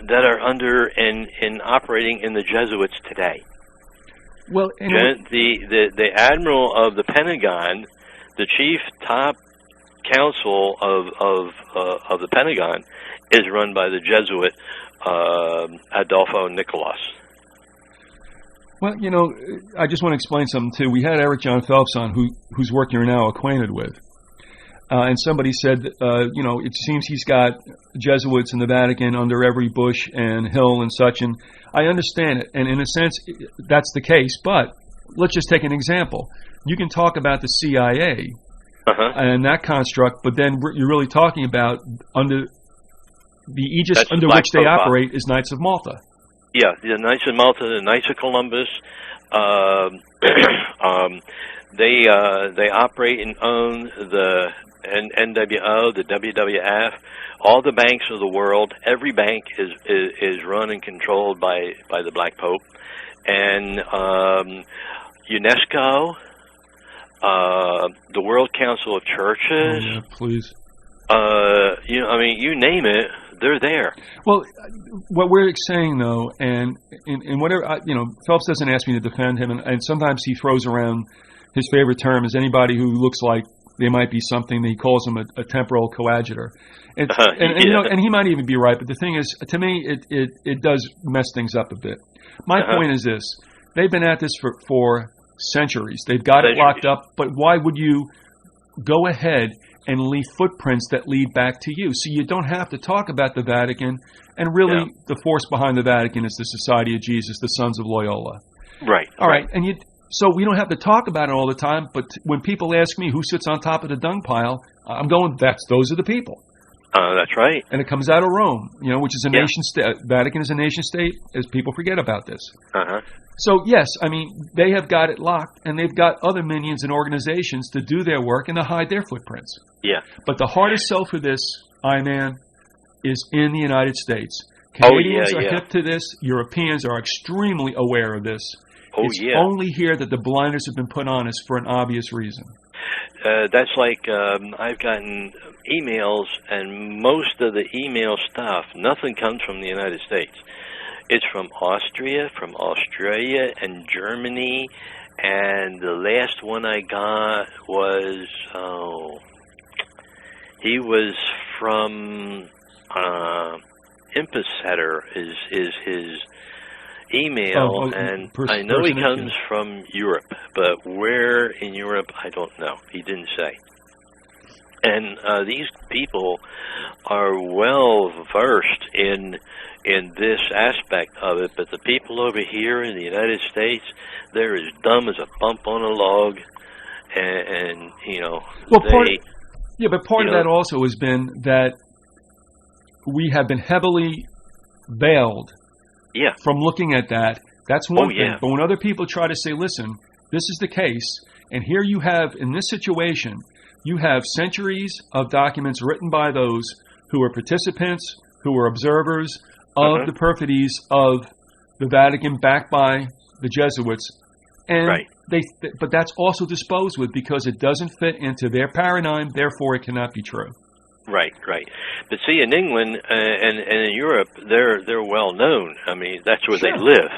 that are under and operating in the Jesuits today. Well, the admiral of the Pentagon, the chief top counsel of the Pentagon, is run by the Jesuit Adolfo Nicolas. Well, you know, I just want to explain something too. We had Eric John Phelps on, whose work you're now acquainted with. And somebody said, you know, it seems he's got Jesuits in the Vatican under every Bush and Hill and such, and I understand it. And in a sense, that's the case. But let's just take an example. You can talk about the CIA and that construct, but then you're really talking about under the aegis under which they operate is Knights of Malta. Yeah, the Knights of Malta, the Knights of Columbus. They operate and own the NWO, the WWF, all the banks of the world. Every bank is run and controlled by the Black Pope, and UNESCO, the World Council of Churches. Oh, yeah, please. I mean, you name it, they're there. Well, what we're saying, though, and whatever, Phelps doesn't ask me to defend him, and sometimes he throws around his favorite term is anybody who looks like they might be something. He calls them a temporal coadjutor. And he might even be right, but the thing is, to me, it does mess things up a bit. My point is this. They've been at this for centuries. They've got it locked up, but why would you go ahead and leave footprints that lead back to you? So you don't have to talk about the Vatican, and really the force behind the Vatican is the Society of Jesus, the Sons of Loyola. Right. All right. So we don't have to talk about it all the time, but when people ask me who sits on top of the dung pile, I'm going, those are the people. That's right. And it comes out of Rome, which is a nation state. Vatican is a nation state, as people forget about this. So, yes, I mean, they have got it locked, and they've got other minions and organizations to do their work and to hide their footprints. Yeah. But the hardest sell for this, I-Man, is in the United States. Canadians are hip to this. Europeans are extremely aware of this. It's only here that the blinders have been put on us for an obvious reason. That's like I've gotten emails, and most of the email stuff, nothing comes from the United States. It's from Austria, from Australia, and Germany, and the last one I got was, he was from Impesetter is his email, and I know he comes from Europe, but where in Europe, I don't know. He didn't say. And these people are well versed in this aspect of it, but the people over here in the United States, they're as dumb as a bump on a log, and well, part of that also has been that we have been heavily veiled from looking at that. That's one thing. But when other people try to say, listen, this is the case, and here you have, in this situation, you have centuries of documents written by those who are participants, who are observers of the perfidies of the Vatican, backed by the Jesuits. And but that's also disposed with because it doesn't fit into their paradigm, therefore it cannot be true. Right. But see, in England and in Europe, they're well known. I mean, that's where they live.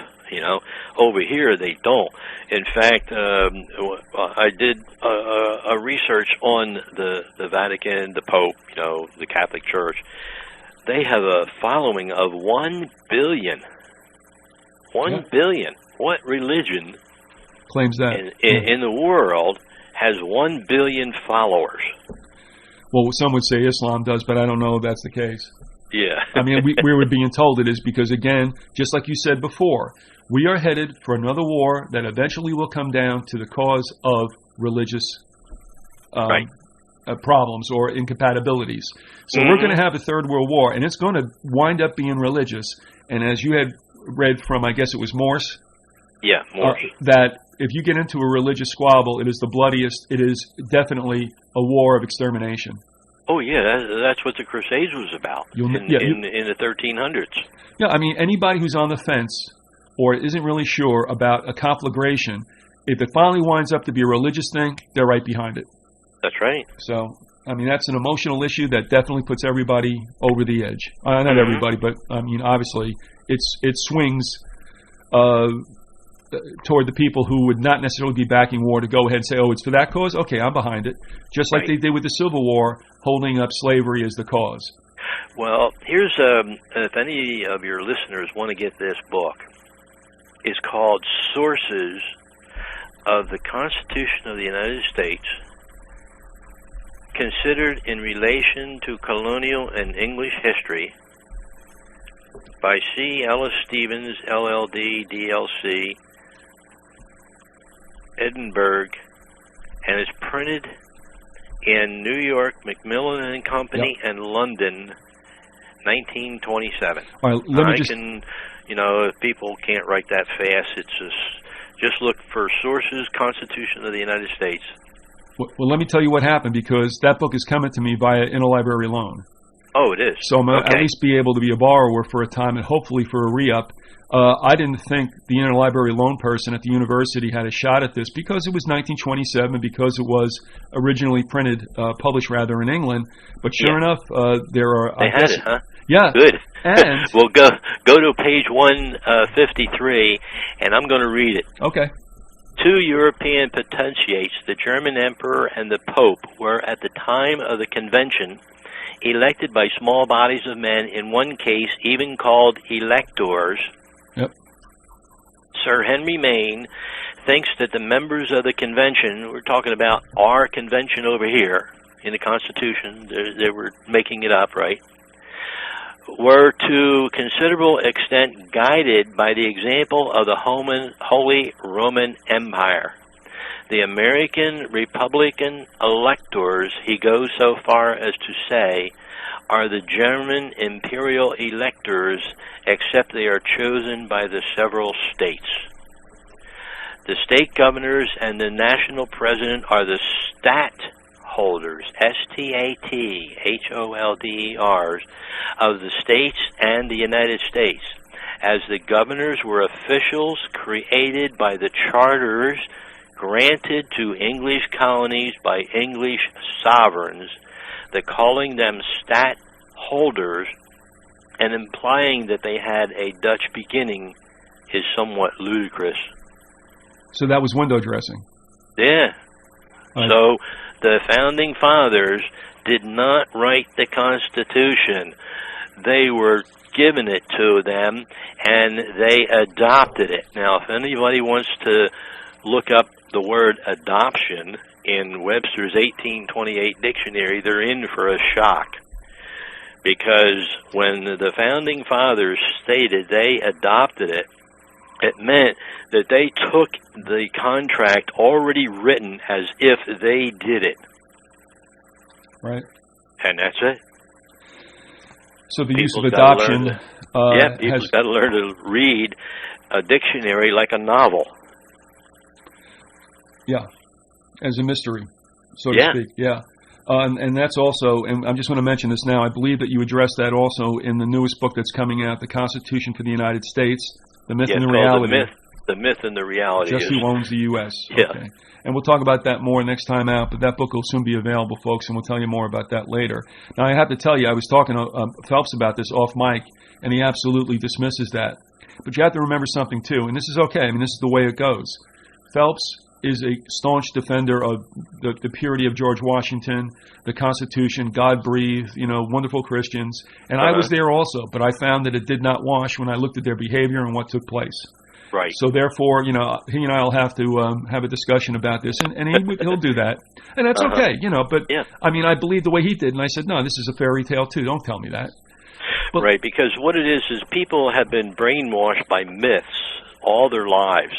Over here they don't. In fact, I did a research on the Vatican, the Pope, the Catholic Church. They have a following of 1 billion. 1 billion. What religion claims that in the world has 1 billion followers? Well, some would say Islam does, but I don't know if that's the case. Yeah. I mean, we were being told it is because, again, just like you said before, we are headed for another war that eventually will come down to the cause of religious problems or incompatibilities. So we're going to have a third world war, and it's going to wind up being religious. And as you had read from, I guess it was Morse, Morse, that if you get into a religious squabble, it is the bloodiest. It is definitely a war of extermination. Oh, yeah, that's what the Crusades was about in the 1300s. Yeah, I mean, anybody who's on the fence or isn't really sure about a conflagration, if it finally winds up to be a religious thing, they're right behind it. That's right. So, I mean, that's an emotional issue that definitely puts everybody over the edge. Not everybody, but, I mean, obviously, it swings toward the people who would not necessarily be backing war to go ahead and say, oh, it's for that cause? Okay, I'm behind it. Just like they did with the Civil War, holding up slavery as the cause. Well, here's, if any of your listeners want to get this book, it's called Sources of the Constitution of the United States, Considered in Relation to Colonial and English History, by C. Ellis Stevens, LLD, DLC, Edinburgh, and it's printed in New York, Macmillan and Company, and London, 1927. All right, if people can't write that fast, it's just look for Sources, Constitution of the United States. Well, let me tell you what happened, because that book is coming to me via interlibrary loan. Oh, it is. So I'm going to Okay. at least be able to be a borrower for a time and hopefully for a re-up. I didn't think the interlibrary loan person at the university had a shot at this because it was 1927, because it was originally published rather in England. But sure enough, there are. They had it, huh? Yeah. Good. And well, go to page 153, and I'm going to read it. Okay. 2 European potentates, the German Emperor and the Pope, were at the time of the convention elected by small bodies of men, in one case even called electors. Yep. Sir Henry Maine thinks that the members of the convention, we're talking about our convention over here in the Constitution, they were making it up, right, were to considerable extent guided by the example of the Holy Roman Empire. The American Republican electors, he goes so far as to say, are the German imperial electors, except they are chosen by the several states. The state governors and the national president are the stadtholders, S-T-A-T-H-O-L-D-E-Rs, of the states and the United States, as the governors were officials created by the charters granted to English colonies by English sovereigns. The calling them stadtholders and implying that they had a Dutch beginning is somewhat ludicrous. So that was window dressing. Yeah. So the Founding Fathers did not write the Constitution. They were given it to them, and they adopted it. Now, if anybody wants to look up the word adoption in Webster's 1828 dictionary, they're in for a shock. Because when the Founding Fathers stated they adopted it, it meant that they took the contract already written as if they did it. Right. And that's it. So the use of adoption people's got to learn to read a dictionary like a novel. Yeah, as a mystery, so to speak. Yeah. And that's also, and I just want to mention this now, I believe that you addressed that also in the newest book that's coming out, The Constitution for the United States, The Myth and the Reality. The myth and the reality. Just who owns the U.S. Yeah. Okay. And we'll talk about that more next time out, but that book will soon be available, folks, and we'll tell you more about that later. Now, I have to tell you, I was talking to Phelps about this off mic, and he absolutely dismisses that. But you have to remember something, too, and this is okay. I mean, this is the way it goes. Phelps is a staunch defender of the purity of George Washington, the Constitution, God-breathed, wonderful Christians. And I was there also, but I found that it did not wash when I looked at their behavior and what took place. Right. So therefore, he and I will have to have a discussion about this, and he'll do that. And that's okay, but I mean, I believe the way he did, and I said, no, this is a fairy tale too. Don't tell me that. But, right, because what it is people have been brainwashed by myths all their lives.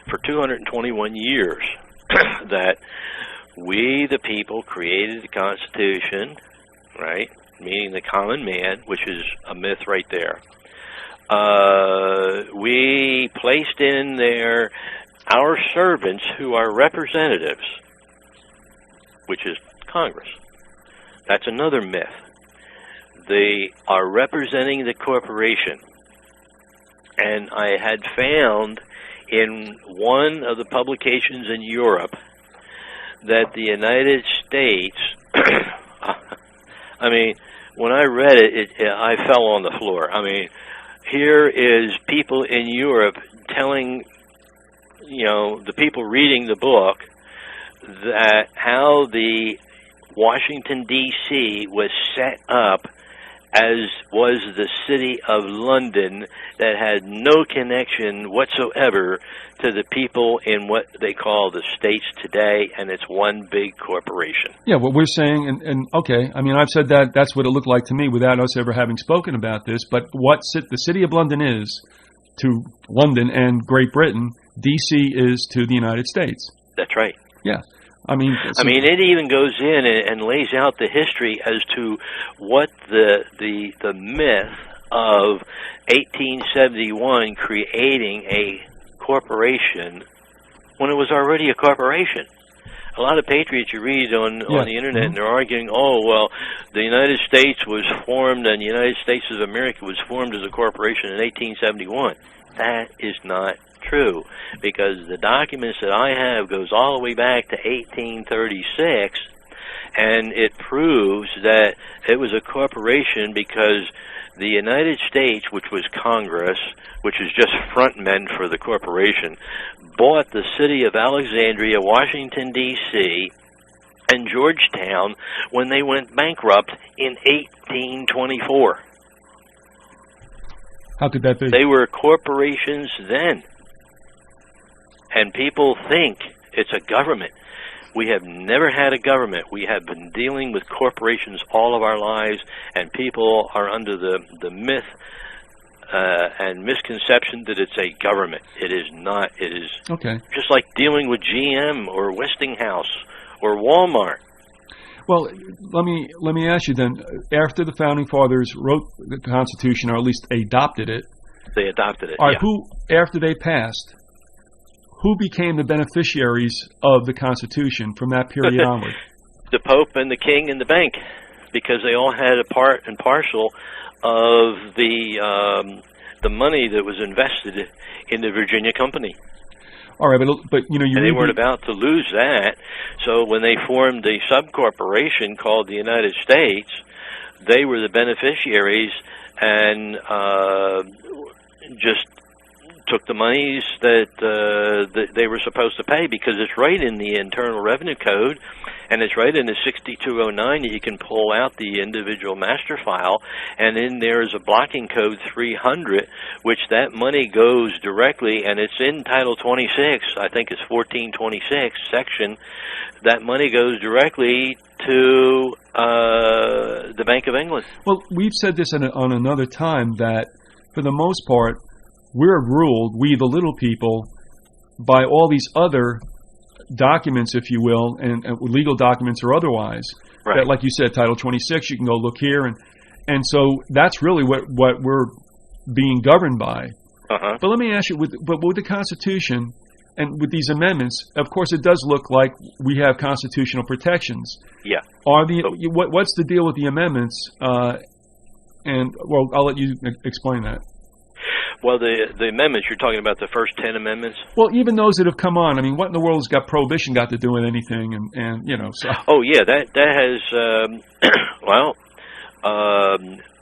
For 221 years, that we, the people, created the Constitution, right? Meaning the common man, which is a myth right there. We placed in there our servants who are representatives, which is Congress. That's another myth. They are representing the corporation. And I had found in one of the publications in Europe that the United States, I mean, when I read it, I fell on the floor. I mean, here is people in Europe telling, the people reading the book that how the Washington, D.C. was set up as was the city of London, that had no connection whatsoever to the people in what they call the states today, and it's one big corporation. Yeah, what we're saying, and okay, I mean, I've said that's what it looked like to me without us ever having spoken about this, but what the city of London is to London and Great Britain, D.C. is to the United States. That's right. Yeah. I mean, it even goes in and lays out the history as to what the myth of 1871 creating a corporation when it was already a corporation. a lot of patriots you read on the internet, and they're arguing, oh, well, the United States was formed, and the United States of America was formed as a corporation in 1871. That is not true, because the documents that I have goes all the way back to 1836, and it proves that it was a corporation because the United States, which was Congress, which is just front men for the corporation, bought the city of Alexandria, Washington, D.C., and Georgetown when they went bankrupt in 1824. How could that be? They were corporations then. And people think it's a government. We have never had a government. We have been dealing with corporations all of our lives, and people are under the myth and misconception that it's a government. It is not. It is just like dealing with GM or Westinghouse or Walmart. Well, let me ask you then. After the Founding Fathers wrote the Constitution, or at least adopted it, they adopted it. All right, who, after they passed, who became the beneficiaries of the Constitution from that period onward? The Pope and the King and the bank, because they all had a part and parcel of the money that was invested in the Virginia Company. All right, but you know, and they weren't about to lose that. So when they formed a subcorporation called the United States, they were the beneficiaries and just took the monies that they were supposed to pay, because it's right in the Internal Revenue Code, and it's right in the 6209 that you can pull out the individual master file, and in there is a blocking code 300, which that money goes directly, and it's in Title 26, I think it's 1426 section, that money goes directly to the Bank of England. Well, we've said this on another time, that for the most part, we're ruled, we the little people, by all these other documents, if you will, and legal documents or otherwise. Right. That, like you said, Title 26, you can go look here, and so that's really what we're being governed by. But let me ask you, with the Constitution and with these amendments, of course, it does look like we have constitutional protections. Yeah. What's the deal with the amendments? And well, I'll let you explain that. Well, the amendments, you're talking about the first 10 amendments? Well, even those that have come on. I mean, what in the world has got prohibition got to do with anything? And you know, so. Oh, yeah, that has,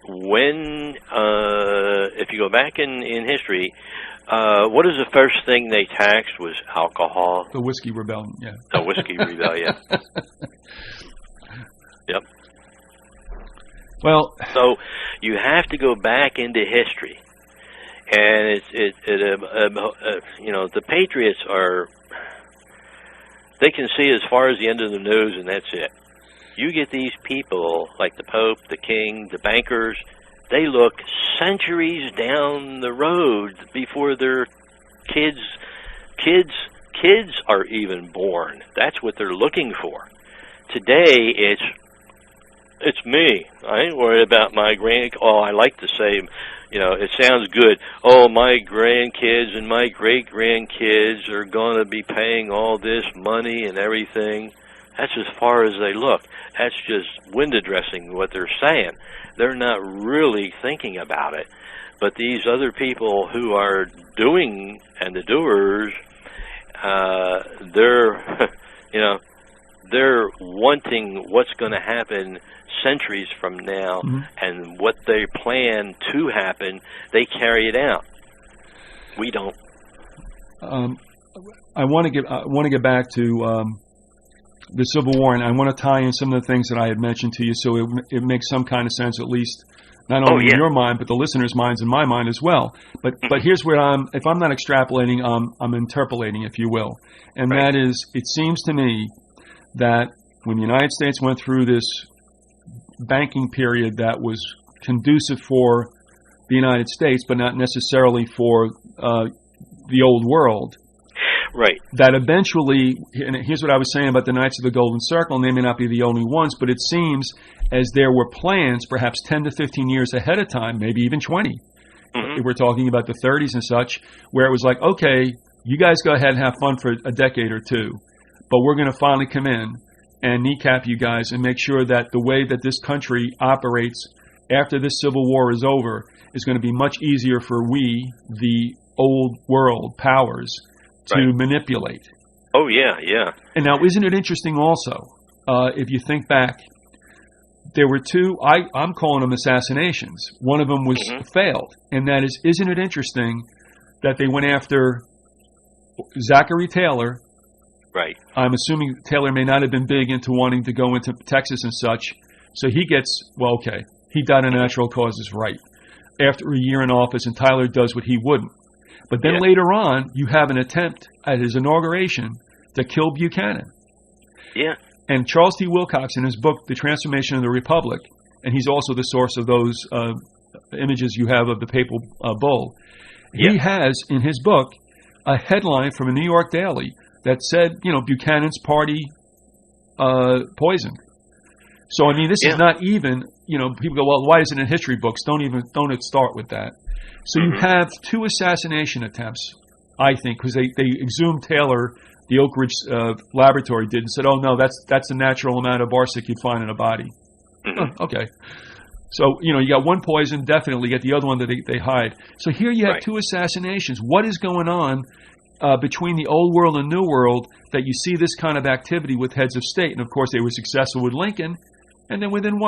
when, if you go back in history, what is the first thing they taxed was alcohol? The Whiskey Rebellion, yeah. The Whiskey Rebellion. Yep. Well, so you have to go back into history. And you know, the patriots they can see as far as the end of the nose, and that's it. You get these people like the Pope, the King, the bankers, they look centuries down the road before their kids are even born. That's what they're looking for. Today, it's me. I ain't worried about my I like to say, you know, it sounds good. Oh, my grandkids and my great-grandkids are going to be paying all this money and everything. That's as far as they look. That's just window dressing what they're saying. They're not really thinking about it. But these other people who are doing, and the doers, they're, you know, they're wanting what's going to happen centuries from now, and what they plan to happen, they carry it out. We don't. I want to get back to the Civil War, and I want to tie in some of the things that I had mentioned to you, so it makes some kind of sense, at least not only in your mind, but the listeners' minds and my mind as well. But here's where if I'm not extrapolating, I'm interpolating, if you will, and that is, it seems to me that when the United States went through this banking period that was conducive for the United States, but not necessarily for the old world. Right. That eventually, and here's what I was saying about the Knights of the Golden Circle, and they may not be the only ones, but it seems as there were plans, perhaps 10 to 15 years ahead of time, maybe even 20. If we're talking about the 30s and such, where it was like, okay, you guys go ahead and have fun for a decade or two, but we're going to finally come in and kneecap you guys and make sure that the way that this country operates after this civil war is over is going to be much easier for we, the old world powers, to manipulate. Oh, yeah, yeah. And now, isn't it interesting also, if you think back, there were two, I'm calling them assassinations. One of them was failed. And that is, isn't it interesting that they went after Zachary Taylor? Right. I'm assuming Taylor may not have been big into wanting to go into Texas and such. So he gets, well, okay, he died of natural causes, right. After a year in office, and Tyler does what he wouldn't. But then later on, you have an attempt at his inauguration to kill Buchanan. Yeah. And Charles T. Wilcox, in his book, The Transformation of the Republic, and he's also the source of those images you have of the papal bull, he has, in his book, a headline from a New York daily that said, Buchanan's party poisoned. So, I mean, this is not even, people go, well, why is it in history books? Don't it start with that. So you have two assassination attempts, I think, because they exhumed Taylor, the Oak Ridge laboratory did, and said, oh, no, that's the natural amount of arsenic you'd find in a body. Okay. So, you got one poison, definitely, get the other one that they hide. So here you have two assassinations. What is going on between the old world and new world that you see this kind of activity with heads of state? And, of course, they were successful with Lincoln. And then within,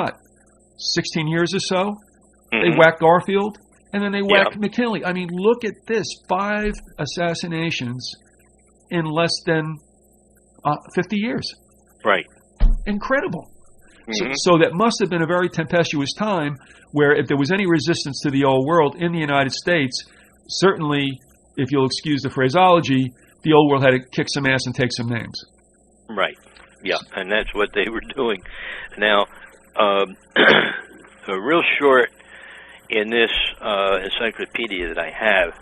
16 years or so, they whacked Garfield, and then they whacked McKinley. I mean, look at this, 5 assassinations in less than 50 years. Right. Incredible. So that must have been a very tempestuous time where if there was any resistance to the old world in the United States, certainly, if you'll excuse the phraseology, the old world had to kick some ass and take some names. Right. Yeah, and that's what they were doing. Now, real short in this encyclopedia that I have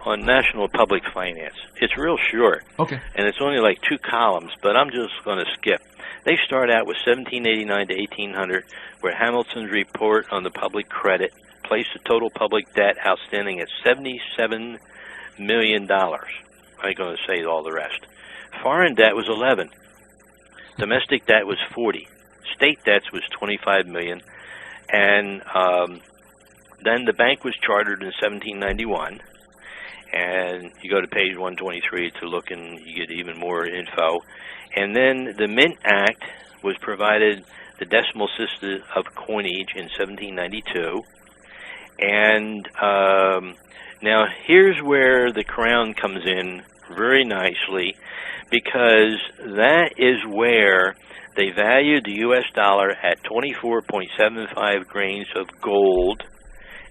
on national public finance. It's real short. Okay. And it's only like 2 columns, but I'm just going to skip. They start out with 1789 to 1800, where Hamilton's report on the public credit placed the total public debt outstanding at $77 million. I ain't going to say all the rest. Foreign debt was 11. Domestic debt was 40. State debts was 25 million. And then the bank was chartered in 1791. And you go to page 123 to look and you get even more info. And then the Mint Act was provided the decimal system of coinage in 1792. And now here's where the crown comes in very nicely, because that is where they valued the U.S. dollar at 24.75 grains of gold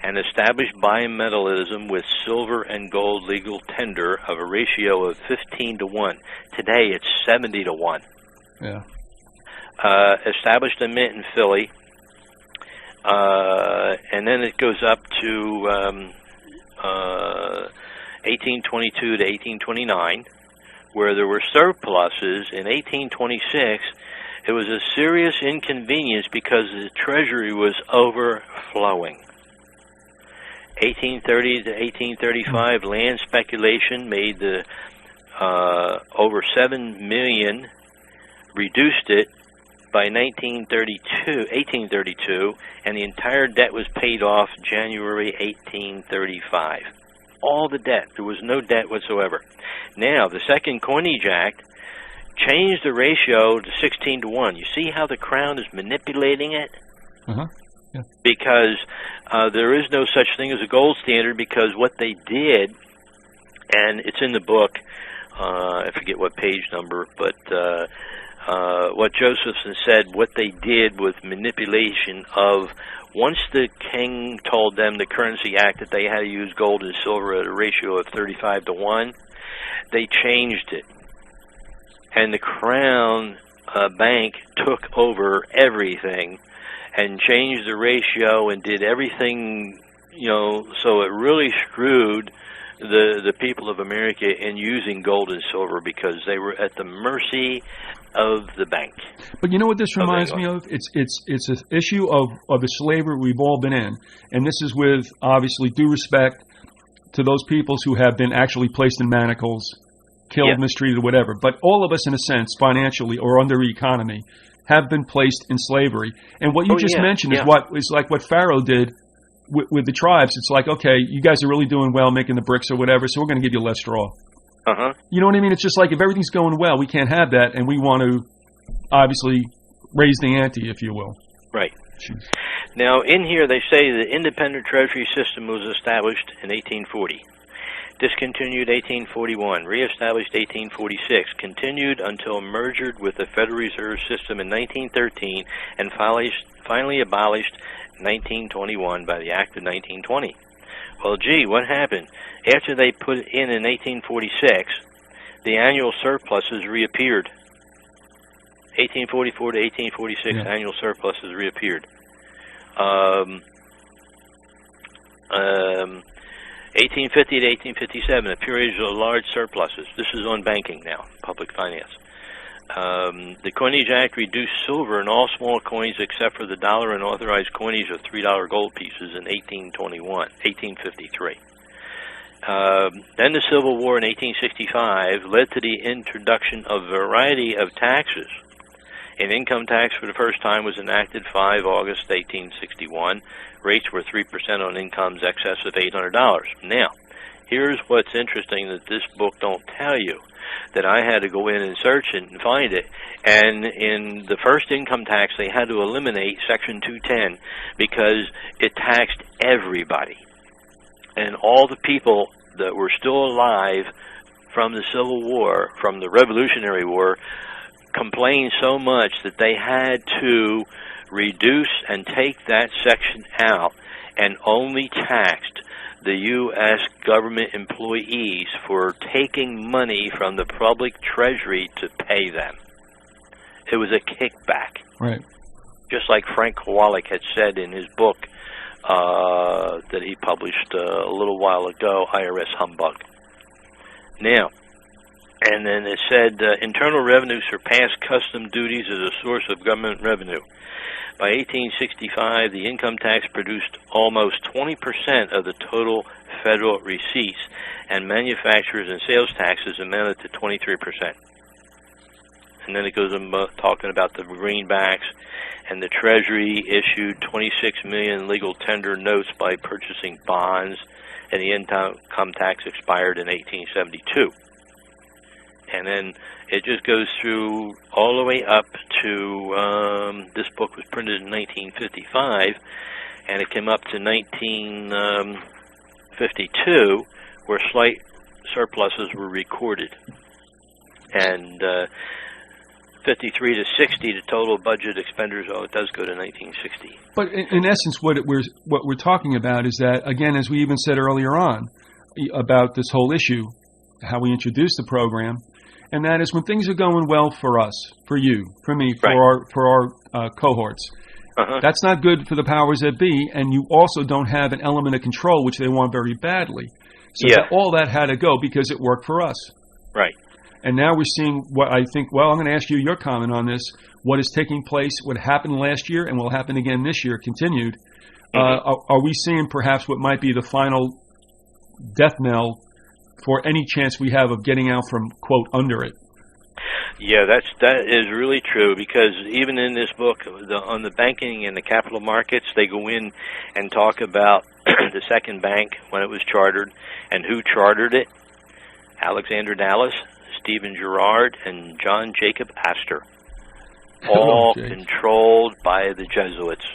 and established bimetallism with silver and gold legal tender of a ratio of 15 to 1. Today it's 70 to 1. Yeah. Established a mint in Philly, and then it goes up to 1822 to 1829, where there were surpluses. In 1826, it was a serious inconvenience because the Treasury was overflowing. 1830 to 1835, land speculation made the over 7 million, reduced it by 1832, and the entire debt was paid off January 1835. All the debt. There was no debt whatsoever. Now, the Second Coinage Act changed the ratio to 16 to 1. You see how the Crown is manipulating it? Uh-huh. Yeah. Because there is no such thing as a gold standard, because what they did, and it's in the book, I forget what page number, but what Josephson said, what they did with manipulation of, once the king told them, the Currency Act, that they had to use gold and silver at a ratio of 35 to 1, they changed it. And the Crown Bank took over everything and changed the ratio and did everything, so it really screwed the people of America in using gold and silver, because they were at the mercy of the bank. But you know what this reminds me of? It's an issue of the slavery we've all been in, and this is with, obviously, due respect to those peoples who have been actually placed in manacles killed, mistreated, or whatever. But all of us, in a sense, financially or under the economy, have been placed in slavery. And what you just mentioned is what is like what Pharaoh did with the tribes. It's like, okay, you guys are really doing well making the bricks or whatever, so we're going to give you less straw. You know what I mean? It's just like if everything's going well, we can't have that, and we want to obviously raise the ante, if you will. Right. Now, in here they say the independent treasury system was established in 1840. Discontinued 1841, reestablished 1846, continued until merged with the Federal Reserve System in 1913, and finally abolished in 1921 by the Act of 1920. Well, gee, what happened? After they put it in 1846, the annual surpluses reappeared. 1844 to 1846, annual surpluses reappeared. 1850 to 1857, a period of large surpluses. This is on banking now, public finance. The Coinage Act reduced silver and all small coins except for the dollar and authorized coinage of $3 gold pieces in 1853. Then the Civil War in 1865 led to the introduction of a variety of taxes. An income tax for the first time was enacted 5 August 1861. Rates were 3% on incomes excess of $800. Now, here's what's interesting that this book don't tell you, that I had to go in and search it and find it. And in the first income tax, they had to eliminate Section 210 because it taxed everybody. And all the people that were still alive from the Civil War, from the Revolutionary War, complained so much that they had to reduce and take that section out and only taxed the U.S. government employees for taking money from the public treasury to pay them. It was a kickback. Right. Just like Frank Kowalik had said in his book that he published a little while ago, IRS Humbug. Now, and then it said, internal revenue surpassed custom duties as a source of government revenue. By 1865, the income tax produced almost 20% of the total federal receipts, and manufacturers and sales taxes amounted to 23%. And then it goes on talking about the greenbacks, and the Treasury issued 26 million legal tender notes by purchasing bonds, and the income tax expired in 1872. And then it just goes through all the way up to, this book was printed in 1955, and it came up to 1952, where slight surpluses were recorded. And 53 to 60, the total budget expenditures, it does go to 1960. But in essence, what we're talking about is that, again, as we even said earlier on, about this whole issue, how we introduced the program, and that is when things are going well for us, for you, for me, for our cohorts. That's not good for the powers that be, and you also don't have an element of control, which they want very badly. So all that had to go because it worked for us. Right. And now we're seeing what I think, well, I'm going to ask you your comment on this. What is taking place, what happened last year and will happen again this year, continued. Are we seeing perhaps what might be the final death knell for any chance we have of getting out from, quote, under it? Yeah, that is really true, because even in this book, on the banking and the capital markets, they go in and talk about the second bank when it was chartered and who chartered it. Alexander Dallas, Stephen Girard, and John Jacob Astor, all controlled by the Jesuits,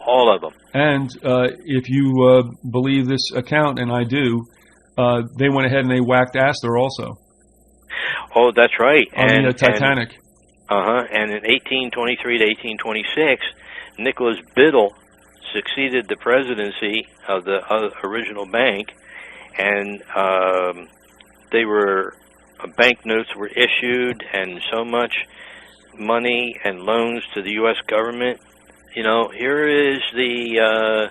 all of them. And if you believe this account, and I do, they went ahead and they whacked Astor also. Oh, that's right. On the Titanic. And in 1823 to 1826, Nicholas Biddle succeeded the presidency of the original bank, and banknotes were issued, and so much money and loans to the U.S. government. You know, here is the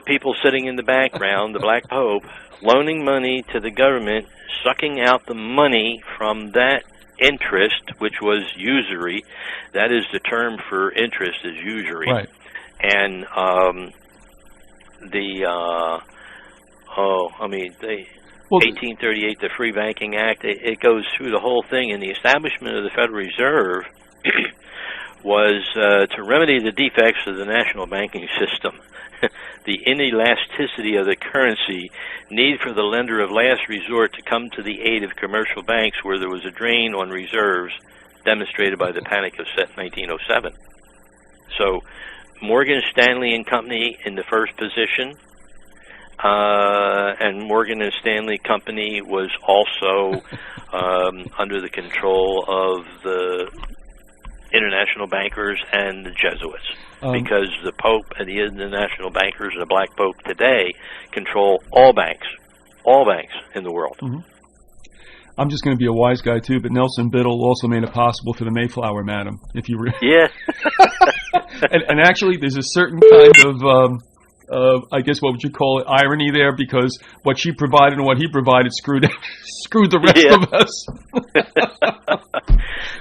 people sitting in the background, the Black Pope, loaning money to the government, sucking out the money from that interest, which was usury. That is the term for interest, is usury. Right. And 1838, the Free Banking Act. It goes through the whole thing, and the establishment of the Federal Reserve was to remedy the defects of the national banking system, the inelasticity of the currency, need for the lender of last resort to come to the aid of commercial banks where there was a drain on reserves, demonstrated by the Panic of 1907. So Morgan Stanley and Company in the first position, and Morgan and Stanley Company was also under the control of the international bankers and the Jesuits, because the Pope and the international bankers and the Black Pope today control all banks in the world. Mm-hmm. I'm just going to be a wise guy too, but Nelson Biddle also made it possible for the Mayflower, madam. If you yeah, and actually, there's a certain kind of I guess what would you call it, irony there, because what she provided and what he provided screwed the rest of us.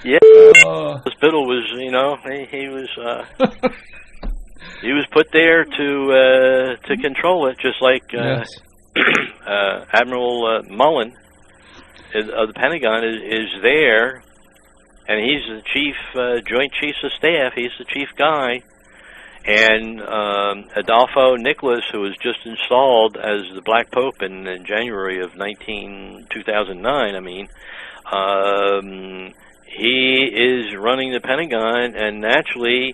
Yeah, Biddle was, he was put there to control it, just like Admiral Mullen of the Pentagon is there, and he's the chief, Joint Chiefs of Staff. He's the chief guy. And Adolfo Nicholas, who was just installed as the Black Pope in January of 2009, he is running the Pentagon, and naturally,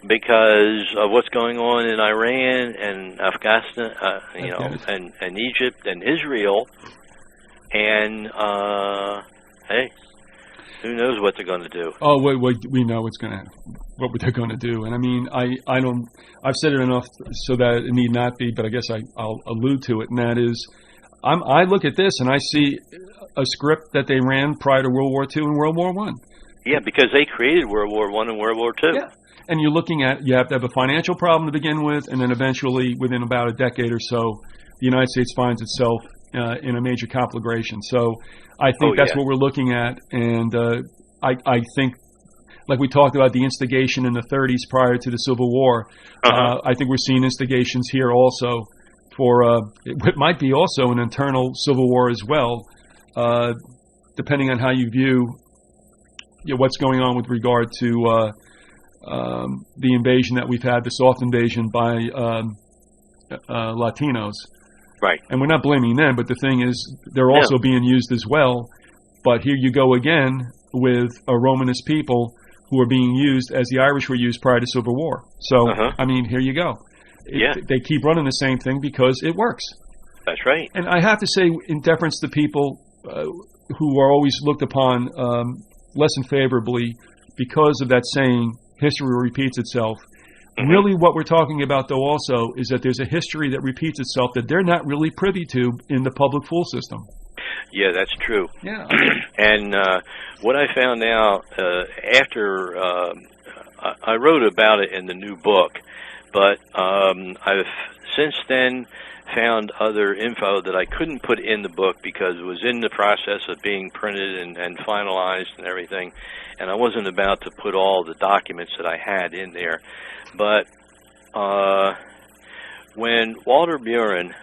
because of what's going on in Iran and Afghanistan, and Egypt and Israel, and hey, who knows what they're going to do? Oh, wait, we know what they're going to do. And I mean, I've said it enough so that it need not be, but I guess I'll allude to it. And that is, I look at this and I see a script that they ran prior to World War II and World War I. Yeah, because they created World War I and World War II. Yeah. And you're looking at, you have to have a financial problem to begin with, and then eventually, within about a decade or so, the United States finds itself in a major conflagration. So I think that's what we're looking at. And I think, like we talked about the instigation in the 30s prior to the Civil War, I think we're seeing instigations here also for it might be also an internal Civil War as well, depending on how you view what's going on with regard to the invasion that we've had, the soft invasion by Latinos. Right. And we're not blaming them, but the thing is, they're also being used as well. But here you go again with a Romanist people who are being used as the Irish were used prior to Civil War. So, I mean, here you go. They keep running the same thing because it works. That's right. And I have to say, in deference to people who are always looked upon less than favorably because of that saying, history repeats itself. Really what we're talking about, though, also, is that there's a history that repeats itself that they're not really privy to in the public fool system. Yeah, that's true. Yeah. And what I found out after I wrote about it in the new book, but I've since then found other info that I couldn't put in the book because it was in the process of being printed and finalized and everything, and I wasn't about to put all the documents that I had in there. But when Walter Buren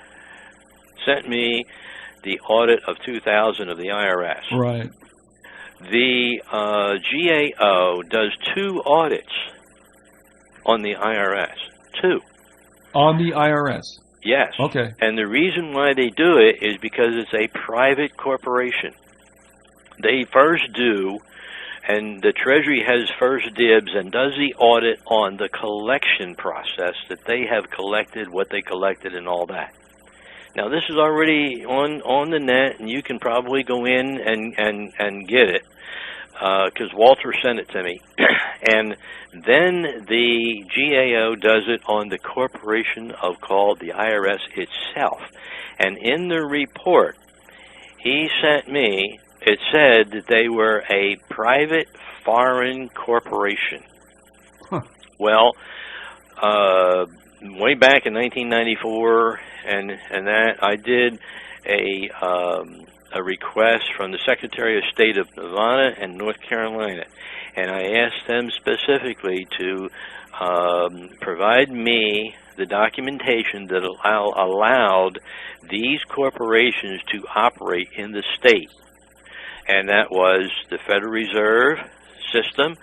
sent me the audit of 2000 of the IRS, right, the GAO does 2 audits on the IRS. 2. On the IRS? Yes. Okay. And the reason why they do it is because it's a private corporation. They first do, and the Treasury has first dibs and does the audit on the collection process that they have collected, what they collected, and all that. Now, this is already on the net, and you can probably go in and get it, because Walter sent it to me. And then the GAO does it on the corporation called the IRS itself. And in the report he sent me, it said that they were a private foreign corporation. Huh. Well, way back in 1994 and that, I did a request from the Secretary of State of Nevada and North Carolina, and I asked them specifically to provide me the documentation that allowed these corporations to operate in the state. And that was the Federal Reserve System,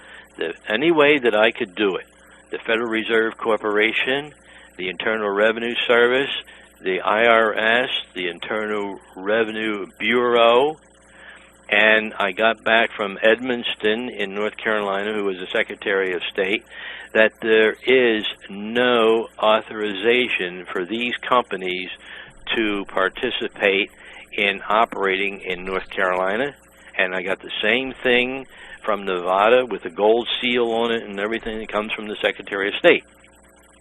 any way that I could do it. The Federal Reserve Corporation, the Internal Revenue Service, the IRS, the Internal Revenue Bureau, and I got back from Edmonston in North Carolina, who was the Secretary of State, that there is no authorization for these companies to participate in operating in North Carolina. And I got the same thing from Nevada with the gold seal on it and everything that comes from the Secretary of State.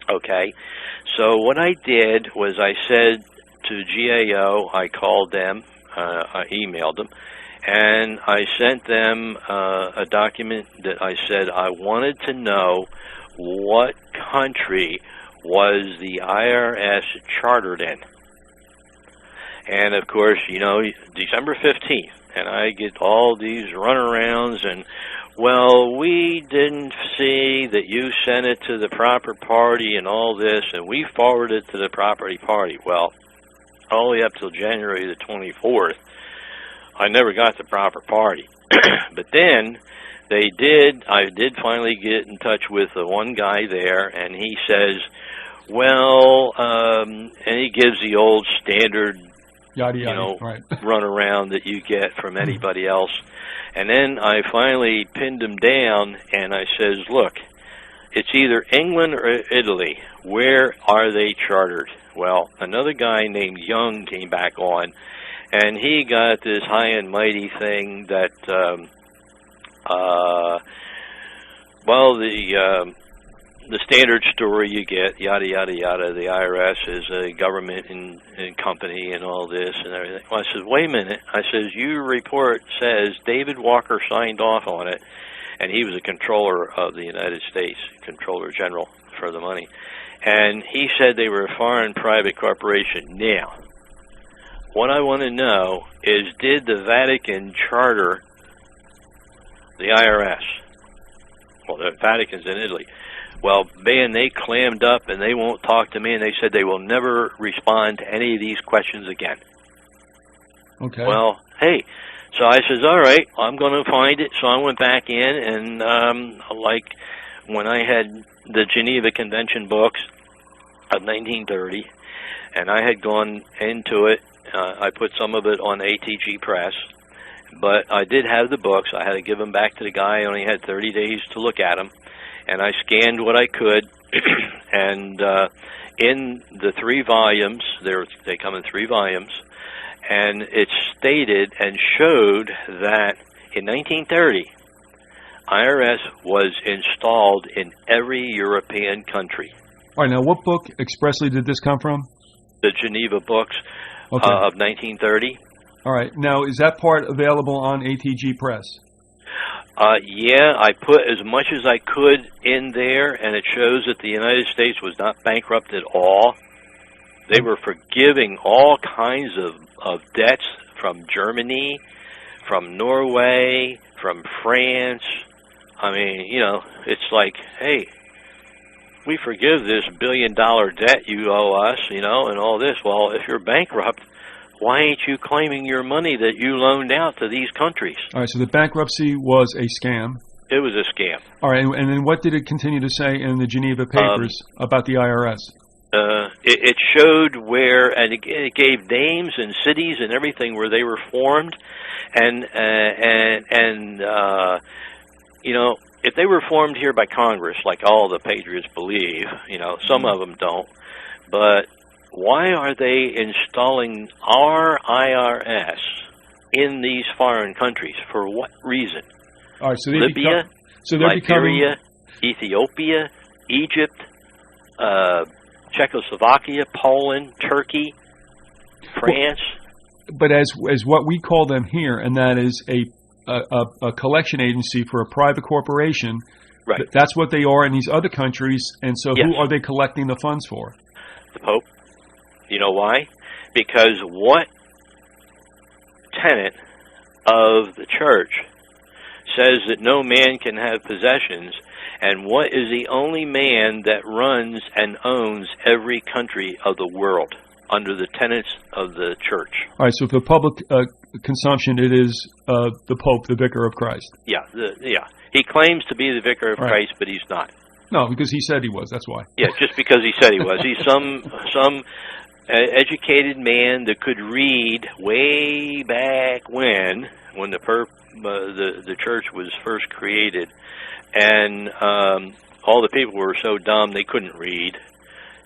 Okay, so what I did was I said to GAO, I called them, I emailed them, and I sent them a document that I said I wanted to know what country was the IRS chartered in. And, of course, you know, December 15th, and I get all these runarounds and, well, we didn't see that you sent it to the proper party and all this, and we forwarded it to the proper party. Well, all the way up till January the 24th, I never got the proper party. But then I did finally get in touch with the one guy there, and he says, well, and he gives the old standard, yada, yada, you know, right. run around that you get from anybody else. And then I finally pinned him down, and I says, look, it's either England or Italy. Where are they chartered? Well, another guy named Young came back on, and he got this high and mighty thing that, well, the standard story you get, yada, yada, yada, the IRS is a government and company and all this and everything. Well, I said, wait a minute. I says, your report says David Walker signed off on it, and he was a controller of the United States, Controller General for the money. And he said they were a foreign private corporation. Now, what I want to know is, did the Vatican charter the IRS? Well, the Vatican's in Italy. Well, man, they clammed up and they won't talk to me, and they said they will never respond to any of these questions again. Okay. Well, hey, so I says, all right, I'm going to find it. So I went back in, and like when I had the Geneva Convention books of 1930, and I had gone into it, I put some of it on ATG Press, but I did have the books. I had to give them back to the guy. I only had 30 days to look at them. And I scanned what I could, and in the 3 volumes, they come in 3 volumes, and it stated and showed that in 1930, IRS was installed in every European country. All right, now what book expressly did this come from? The Geneva books of 1930. All right, now is that part available on ATG Press? Yeah, I put as much as I could in there, and it shows that the United States was not bankrupt at all. They were forgiving all kinds of debts from Germany, from Norway, from France. I mean, you know, it's like, hey, we forgive this $1 billion debt you owe us, you know, and all this. Well, if you're bankrupt, why ain't you claiming your money that you loaned out to these countries? All right, so the bankruptcy was a scam. It was a scam. All right, and then what did it continue to say in the Geneva Papers about the IRS? It showed where, and it gave names and cities and everything where they were formed, and you know, if they were formed here by Congress, like all the patriots believe, you know, some of them don't, but why are they installing our IRS in these foreign countries? For what reason? All right, so Libya, Liberia, Ethiopia, Egypt, Czechoslovakia, Poland, Turkey, France. But as what we call them here, and that is a collection agency for a private corporation. Right. That's what they are in these other countries. And so, yes. Who are they collecting the funds for? The Pope. You know why? Because what tenet of the church says that no man can have possessions, And what is the only man that runs and owns every country of the world under the tenets of the church? All right, so for public consumption, it is the Pope, the Vicar of Christ. Yeah, He claims to be the Vicar of Christ, but he's not. No, because he said he was, that's why. Yeah, just because he said he was. He's some educated man that could read way back when the church was first created, and all the people were so dumb they couldn't read,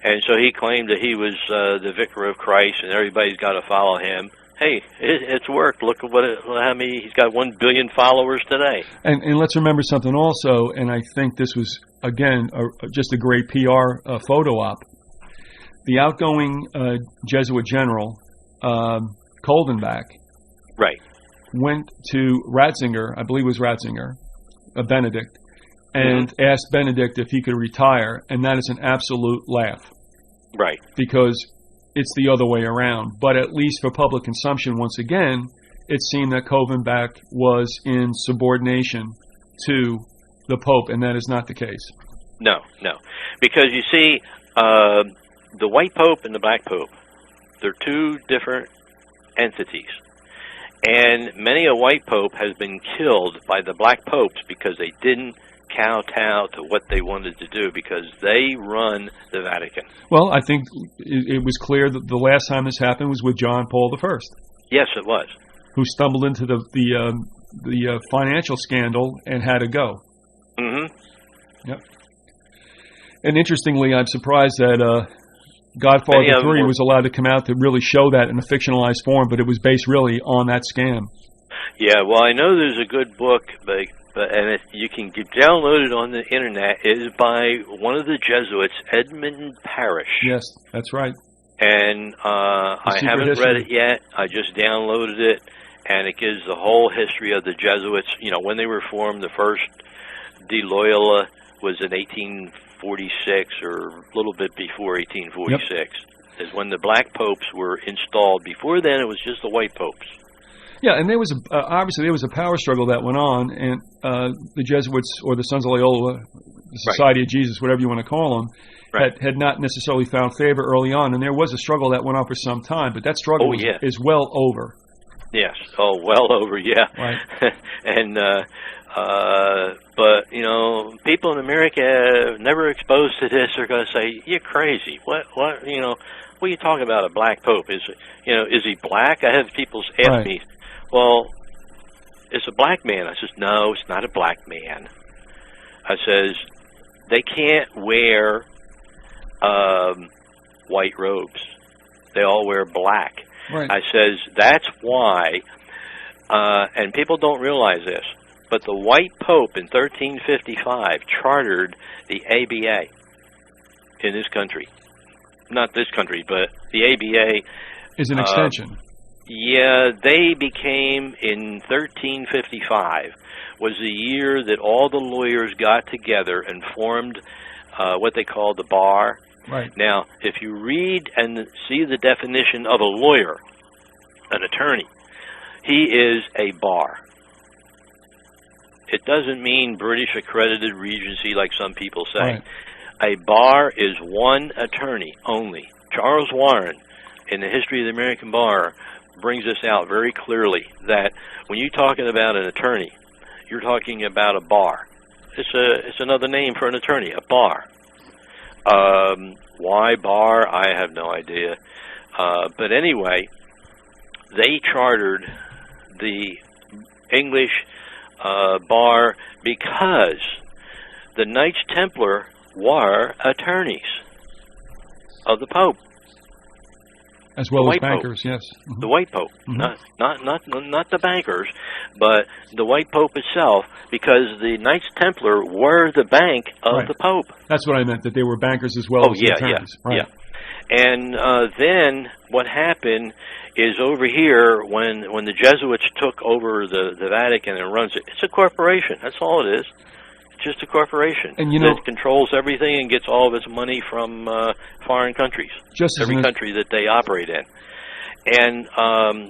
and so he claimed that he was the Vicar of Christ, and everybody's got to follow him. Hey, it's worked. Look at how many. He's got 1 billion followers today. And let's remember something also, and I think this was again just a great PR photo op. The outgoing Jesuit general, Coldenbach, right, went to Ratzinger, I believe it was Ratzinger, Benedict, and asked Benedict if he could retire, and that is an absolute laugh. Right. Because it's the other way around. But at least for public consumption, once again, it seemed that Coldenbach was in subordination to the Pope, and that is not the case. No. Because you see, the white Pope and the black Pope, they're two different entities. And many a white Pope has been killed by the black Popes because they didn't kowtow to what they wanted to do, because they run the Vatican. Well, I think it was clear that the last time this happened was with John Paul I. Yes, it was. Who stumbled into the financial scandal and had to go. Mm-hmm. Yep. And interestingly, I'm surprised that Godfather 3 was allowed to come out to really show that in a fictionalized form, but it was based really on that scam. Yeah, well, I know there's a good book, and you can download it on the internet. It is by one of the Jesuits, Edmund Parrish. Yes, that's right. And I haven't read it yet. I just downloaded it, and it gives the whole history of the Jesuits. You know, when they were formed, the first de Loyola was in 1846, or a little bit before 1846, is when the black popes were installed. Before then, it was just the white popes. Yeah, and there was obviously there was a power struggle that went on, and the Jesuits, or the Sons of Loyola, the Society of Jesus, whatever you want to call them, had not necessarily found favor early on, and there was a struggle that went on for some time, but that struggle is well over. Yes, well over, yeah. Right. And but you know, people in America never exposed to this are going to say, "You're crazy. What you know? What are you talking about? A black pope? Is he black?" I have people ask me, "Well, it's a black man." I says, "No, it's not a black man." I says, "They can't wear white robes. They all wear black." Right. I says, "That's why," and people don't realize this, but the white pope in 1355 chartered the ABA in this country. Not this country, but the ABA is an extension. Yeah, they became, in 1355, was the year that all the lawyers got together and formed what they call the bar. Right. Now, if you read and see the definition of a lawyer, an attorney, he is a bar. It doesn't mean British accredited regency like some people say. Right. A bar is one attorney only. Charles Warren, in the history of the American bar, brings this out very clearly, that when you're talking about an attorney, you're talking about a bar. It's another name for an attorney, a bar. Why bar? I have no idea. But anyway, they chartered the English bar because the Knights Templar were attorneys of the Pope, as well as bankers. Yes, the white Pope, not the bankers, but the white Pope itself, because the Knights Templar were the bank of the Pope. That's what I meant, that they were bankers as well as attorneys. Yeah. And then what happened is, over here, when the Jesuits took over the Vatican and runs it, it's a corporation. That's all it is. It's just a corporation that controls everything and gets all of its money from foreign countries, every country that they operate in. And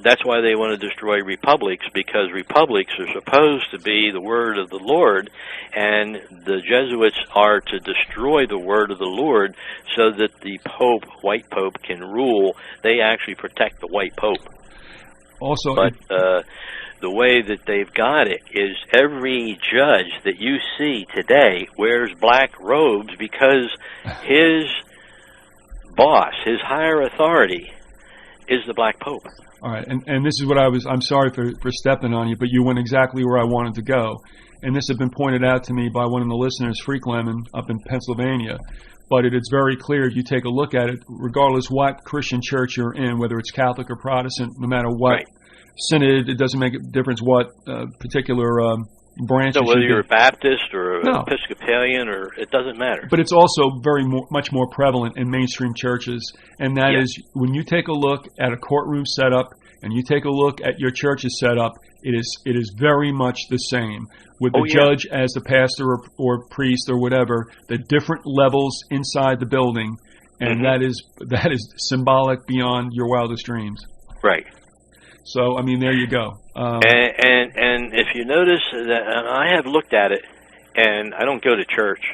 that's why they want to destroy republics, because republics are supposed to be the word of the Lord, and the Jesuits are to destroy the word of the Lord so that the Pope, white Pope, can rule. They actually protect the white Pope. Also, but the way that they've got it is every judge that you see today wears black robes because his boss, his higher authority, is the black Pope. All right, and this is what I'm sorry for stepping on you, but you went exactly where I wanted to go. And this had been pointed out to me by one of the listeners, Freak Lemon, up in Pennsylvania. But it's very clear if you take a look at it, regardless what Christian church you're in, whether it's Catholic or Protestant, no matter what synod, it doesn't make a difference what particular branch. So whether you're a Baptist or Episcopalian, or it doesn't matter. But it's also much more prevalent in mainstream churches, and that is when you take a look at a courtroom setup and you take a look at your church's setup, it is very much the same, with the judge as the pastor or priest or whatever, the different levels inside the building, and that is symbolic beyond your wildest dreams. Right. So, I mean, there you go. And if you notice that, and I have looked at it, and I don't go to church.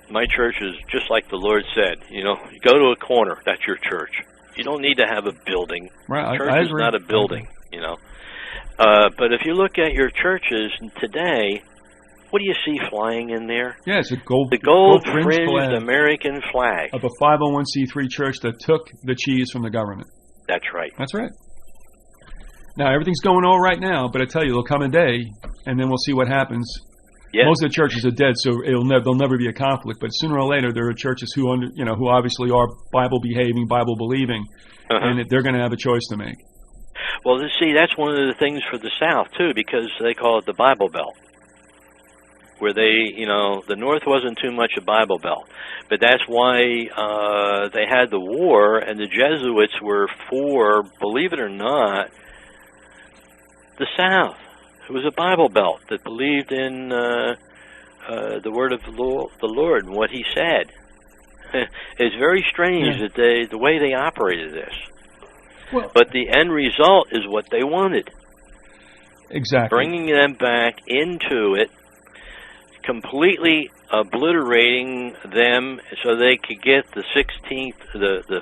My church is just like the Lord said. You know, you go to a corner, that's your church. You don't need to have a building. Right, church is not a building, you know. But if you look at your churches today, what do you see flying in there? Yeah, it's the gold-fringed American flag of a 501c3 church that took the cheese from the government. That's right. That's right. Now, everything's going all right now, but I tell you, there'll come a day, and then we'll see what happens. Yes. Most of the churches are dead, so there'll never be a conflict. But sooner or later, there are churches who obviously are Bible-behaving, Bible-believing, and they're going to have a choice to make. Well, see, that's one of the things for the South, too, because they call it the Bible Belt, where the North wasn't too much a Bible Belt. But that's why they had the war, and the Jesuits were for, believe it or not, the South. It was a Bible Belt that believed in the word of the Lord and what He said. It's very strange that the way they operated this. Well, but the end result is what they wanted. Exactly. Bringing them back into it, completely obliterating them so they could get the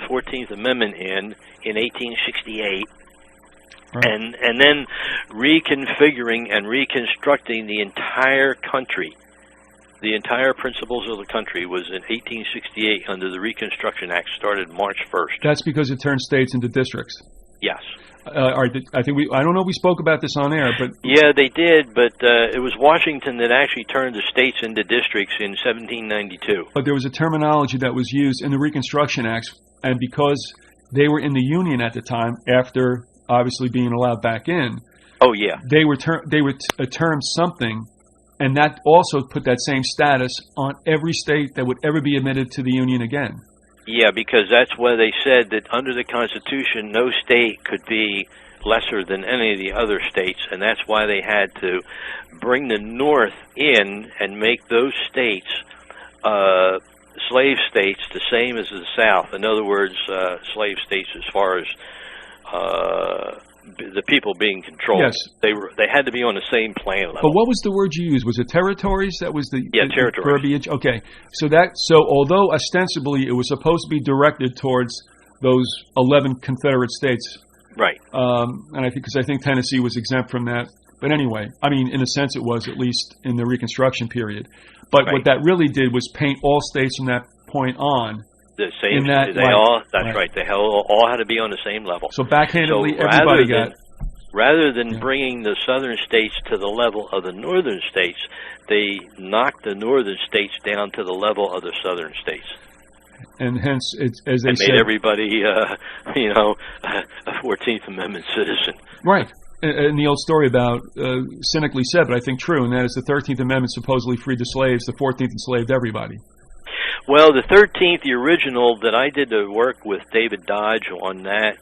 14th Amendment in 1868. Right. And then reconfiguring and reconstructing the entire country. The entire principles of the country was in 1868 under the Reconstruction Act, started March 1st. That's because it turned states into districts. Yes. I don't know if we spoke about this on air, but... Yeah, they did, but it was Washington that actually turned the states into districts in 1792. But there was a terminology that was used in the Reconstruction Acts, and because they were in the Union at the time, after obviously being allowed back in... Oh, yeah. They were termed something, and that also put that same status on every state that would ever be admitted to the Union again. Yeah, because that's why they said that under the Constitution, no state could be lesser than any of the other states, and that's why they had to bring the North in and make those states slave states the same as the South. In other words, slave states as far as the people being controlled. Yes. They had to be on the same playing level. But what was the word you used? Was it territories? That was the territories. Verbiage? Okay. So although ostensibly it was supposed to be directed towards those 11 Confederate states. Right. And I think Tennessee was exempt from that. But anyway, I mean, in a sense it was, at least in the Reconstruction period. But what that really did was paint all states from that point on. The same. That's right. They all had to be on the same level. So backhandedly, everybody got. Rather than bringing the southern states to the level of the northern states, they knocked the northern states down to the level of the southern states. And hence, as they said, made everybody, a 14th Amendment citizen. Right. And the old story about, cynically said, but I think true, and that is the 13th Amendment supposedly freed the slaves, the 14th enslaved everybody. Well, the 13th, the original, that I did the work with David Dodge on that,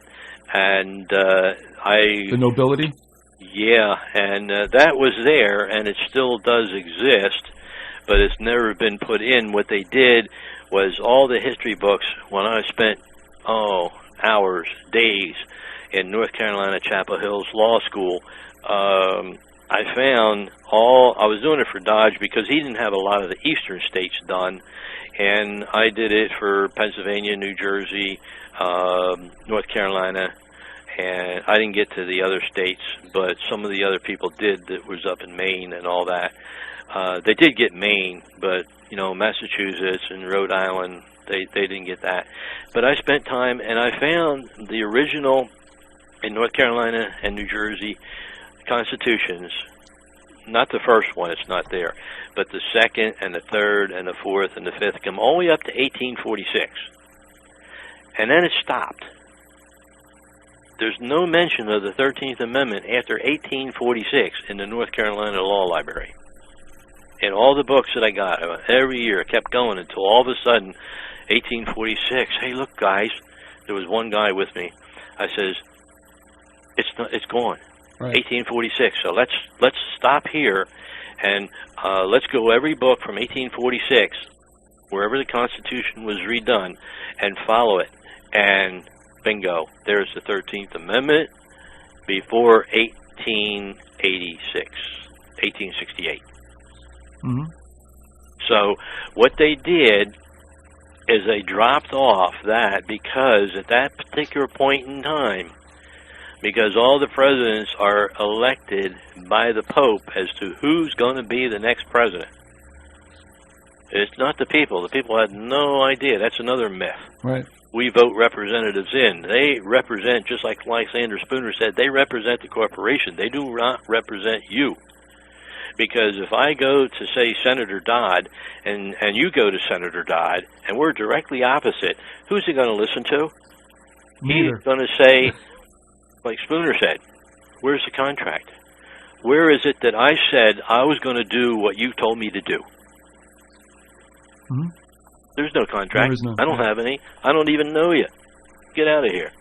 and The nobility? Yeah, and that was there, and it still does exist, but it's never been put in. What they did was all the history books, when I spent, hours, days in North Carolina Chapel Hill's law school, I found I was doing it for Dodge because he didn't have a lot of the eastern states done, and I did it for Pennsylvania, New Jersey, North Carolina, and I didn't get to the other states, but some of the other people did that was up in Maine and all that. They did get Maine, but, Massachusetts and Rhode Island, they didn't get that. But I spent time, and I found the original in North Carolina and New Jersey constitutions, not the first one, it's not there, but the second and the third and the fourth and the fifth come all the way up to 1846. And then it stopped. There's no mention of the 13th Amendment after 1846 in the North Carolina Law Library. In all the books that I got, every year, it kept going until all of a sudden, 1846, hey, look, guys, there was one guy with me. I says, it's gone. Right. 1846. So let's stop here, and let's go every book from 1846, wherever the Constitution was redone, and follow it. And bingo, there's the 13th Amendment before 1868. Mm-hmm. So what they did is they dropped off that because at that particular point in time, because all the presidents are elected by the Pope as to who's going to be the next president. It's not the people. The people had no idea. That's another myth. Right. We vote representatives in. They represent, just like Lysander Spooner said, they represent the corporation. They do not represent you. Because if I go to, say, Senator Dodd, and you go to Senator Dodd, and we're directly opposite, who's he going to listen to? Neither. He's going to say, like Spooner said, where's the contract? Where is it that I said I was going to do what you told me to do? Mm-hmm. There's no contract. There is none. I don't have any. I don't even know you. Get out of here.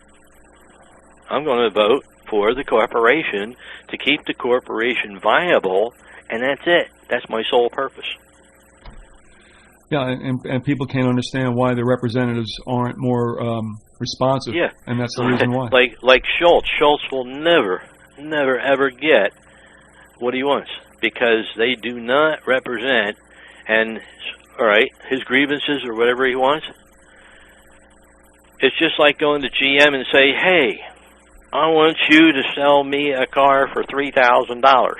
I'm going to vote for the corporation to keep the corporation viable, and that's it. That's my sole purpose. Yeah, and people can't understand why the representatives aren't more responsive. Yeah. And that's the reason why. Like Schultz. Schultz will never, ever get what he wants because they do not represent, and, all right, his grievances or whatever he wants. It's just like going to GM and say, hey, I want you to sell me a car for $3,000.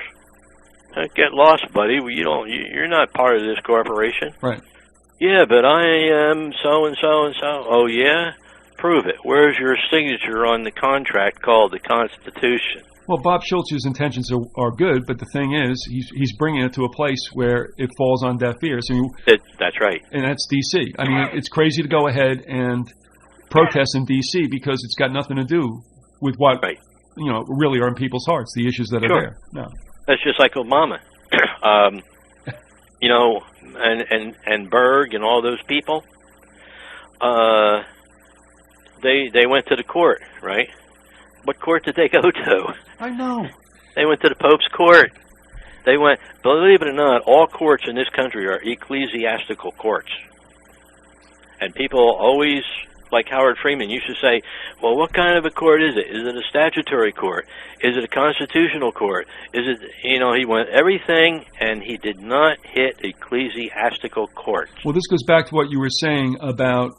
Get lost, buddy. You're not part of this corporation. Right. Yeah, but I am so and so and so. Oh, yeah? Prove it. Where's your signature on the contract called the Constitution? Well, Bob Schultz's intentions are good, but the thing is, he's bringing it to a place where it falls on deaf ears. I mean, that's right. And that's D.C. I mean, it's crazy to go ahead and protest in D.C. because it's got nothing to do with what, really are in people's hearts, the issues that are there. No. That's just like Obama. And Berg and all those people, they went to the court, right? What court did they go to? I know. They went to the Pope's court. They went, believe it or not, all courts in this country are ecclesiastical courts. And people always, like Howard Freeman, used to say, well, what kind of a court is it? Is it a statutory court? Is it a constitutional court? Is it, he went everything, and he did not hit ecclesiastical courts. Well, this goes back to what you were saying about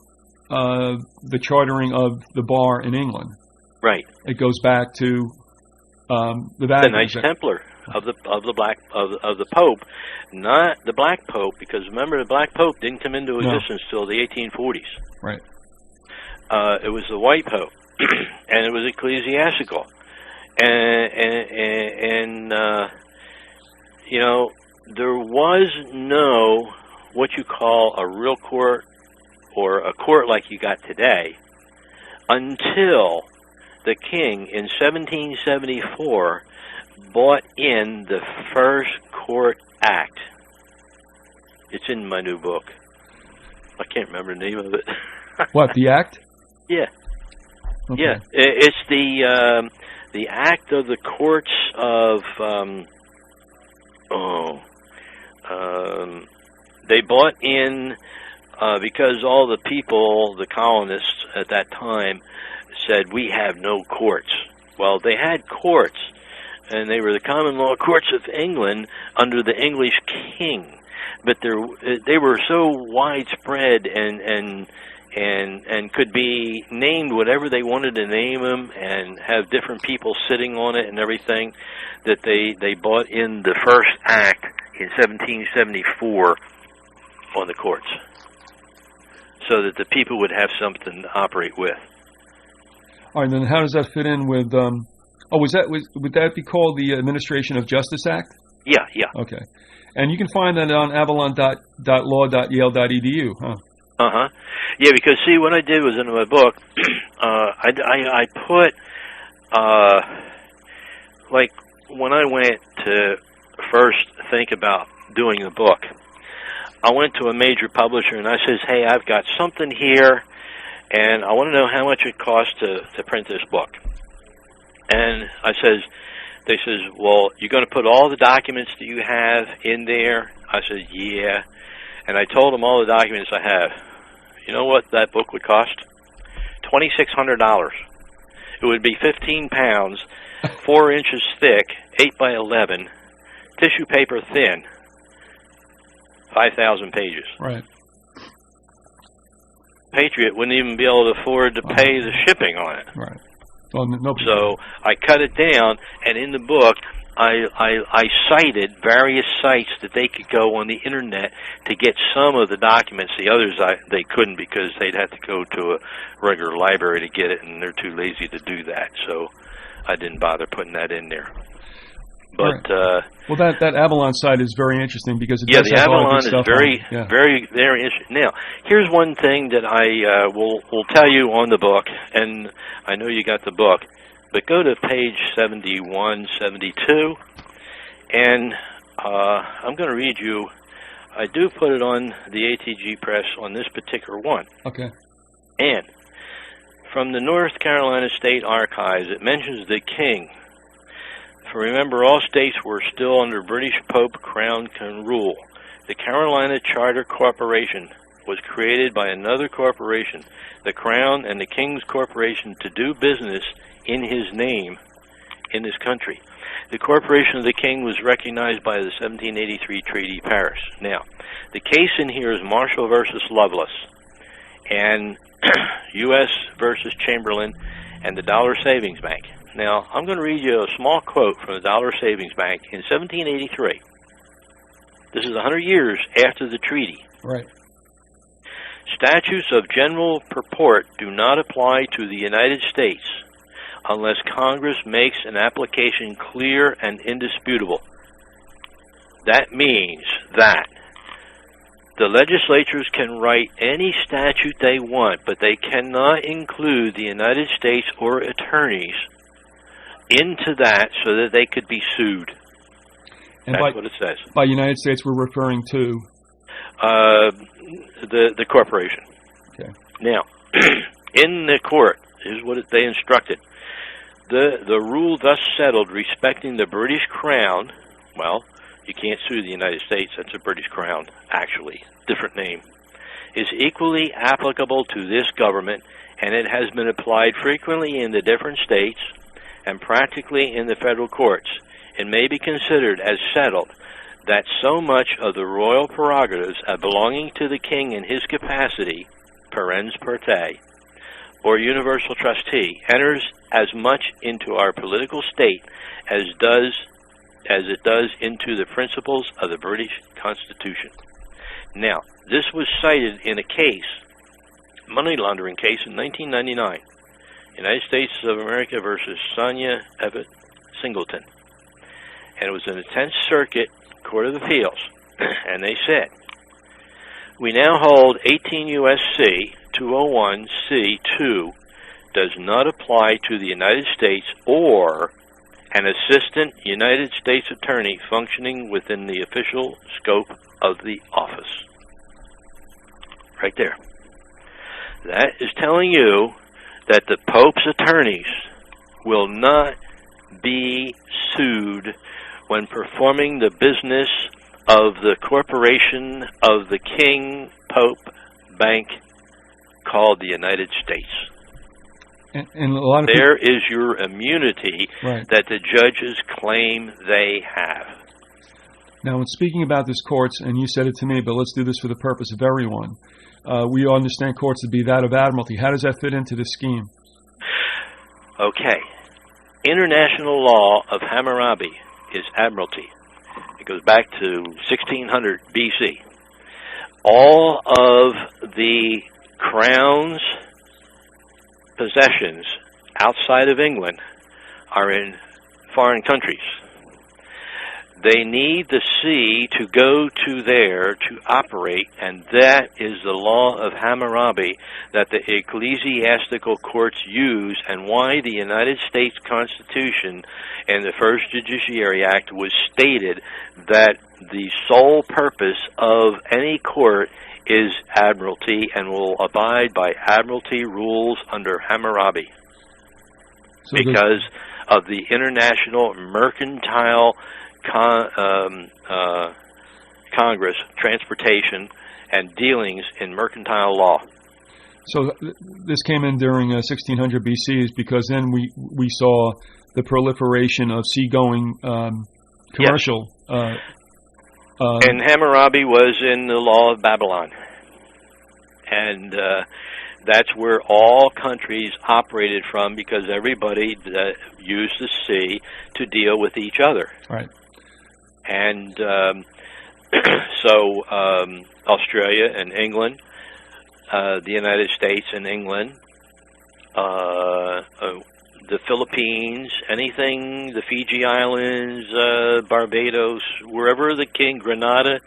the chartering of the bar in England. Right. It goes back to the Knights Templar of the Pope, not the Black Pope, because remember the Black Pope didn't come into existence till the 1840s. Right. It was the White Pope, and it was ecclesiastical, and there was no what you call a real court or a court like you got today until the king in 1774 bought in the First Court Act. It's in my new book. I can't remember the name of it. What, the Act? Yeah. Okay. Yeah. It's the Act of the Courts of they bought in because all the people, the colonists at that time, said, we have no courts. Well, they had courts, and they were the common law courts of England under the English king. But they were so widespread and could be named whatever they wanted to name them and have different people sitting on it and everything, that they bought in the first act in 1774 on the courts so that the people would have something to operate with. All right, then how does that fit in with... would that be called the Administration of Justice Act? Yeah. Okay. And you can find that on avalon.law.yale.edu, huh? Uh-huh. Yeah, because, see, what I did was in my book, I put, like, when I went to first think about doing the book, I went to a major publisher and I says, hey, I've got something here, and I want to know how much it costs to print this book. And they says, well, you're going to put all the documents that you have in there? I said, yeah. And I told them all the documents I have. You know what that book would cost? $2,600. It would be 15 pounds, 4 inches thick, 8 by 11, tissue paper thin, 5,000 pages. Right. Patriot wouldn't even be able to afford to pay the shipping on it. Right. Well, so I cut it down, and in the book, I cited various sites that they could go on the internet to get some of the documents. The others they couldn't, because they'd have to go to a regular library to get it, and they're too lazy to do that. So I didn't bother putting that in there. But well, that Avalon site is very interesting because it does have all the good stuff. Very interesting. Now, here's one thing that I will tell you on the book, and I know you got the book, but go to page 71, 72, and I'm going to read you. I do put it on the ATG Press on this particular one. Okay. And from the North Carolina State Archives, it mentions the king. For remember, all states were still under British Pope Crown rule. The Carolina Charter Corporation was created by another corporation, the Crown and the King's Corporation, to do business in his name in this country. The Corporation of the King was recognized by the 1783 Treaty of Paris. Now, the case in here is Marshall versus Lovelace, and U.S. versus Chamberlain, and the Dollar Savings Bank. Now, I'm going to read you a small quote from the Dollar Savings Bank in 1783. This is 100 years after the treaty. Right. Statutes of general purport do not apply to the United States unless Congress makes an application clear and indisputable. That means that the legislatures can write any statute they want, but they cannot include the United States or attorneys into that so that they could be sued. And that's what it says. By United States, we're referring to? The corporation. Okay. Now, in the court, is what they instructed. The rule thus settled respecting the British Crown, well, you can't sue the United States, that's a British Crown, actually, different name, is equally applicable to this government, and it has been applied frequently in the different states and practically in the federal courts. It may be considered as settled that so much of the royal prerogatives belonging to the king in his capacity, parens per te, or universal trustee, enters as much into our political state as it does into the principles of the British Constitution. Now, this was cited in a case, money laundering case in 1999, United States of America versus Sonia Everett Singleton. And it was in the 10th Circuit Court of Appeals. And they said, we now hold 18 U.S.C. 201C2 does not apply to the United States or an assistant United States attorney functioning within the official scope of the office. Right there. That is telling you that the Pope's attorneys will not be sued when performing the business of the corporation of the King Pope Bank called the United States. And a lot of there is your immunity right. that the judges claim they have. Now, in speaking about this courts, and you said it to me, but let's do this for the purpose of everyone. We understand courts to be that of admiralty. How does that fit into this scheme? Okay. International law of Hammurabi is admiralty. It goes back to 1600 BC. All of the crown's possessions outside of England are in foreign countries. They need the sea to go to there to operate, and that is the law of Hammurabi that the ecclesiastical courts use, and why the United States Constitution and the First Judiciary Act was stated that the sole purpose of any court is admiralty and will abide by admiralty rules under Hammurabi. So because of the international mercantile Congress, transportation, and dealings in mercantile law. So this came in during 1600 BC is because then we saw the proliferation of seagoing commercial. Yes. And Hammurabi was in the law of Babylon. And that's where all countries operated from because everybody used the sea to deal with each other. Right. And so Australia and England, the United States and England, the Philippines, anything, the Fiji Islands, Barbados, wherever the king, Grenada,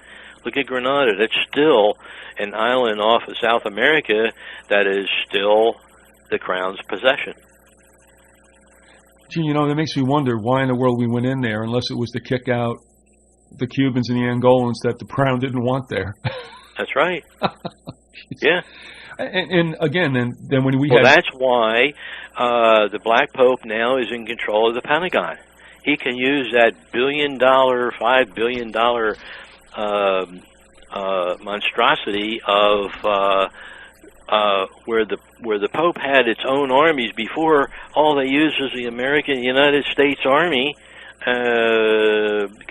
look at Grenada, that's still an island off of South America that is still the crown's possession. Gee, you know, that makes me wonder why in the world we went in there unless it was to kick out the Cubans and the Angolans that the crown didn't want there. That's right. Yeah. And again, then when we well, that's why the Black Pope now is in control of the Pentagon. He can use that $5 billion monstrosity of where the Pope had its own armies before. All they used was the American United States Army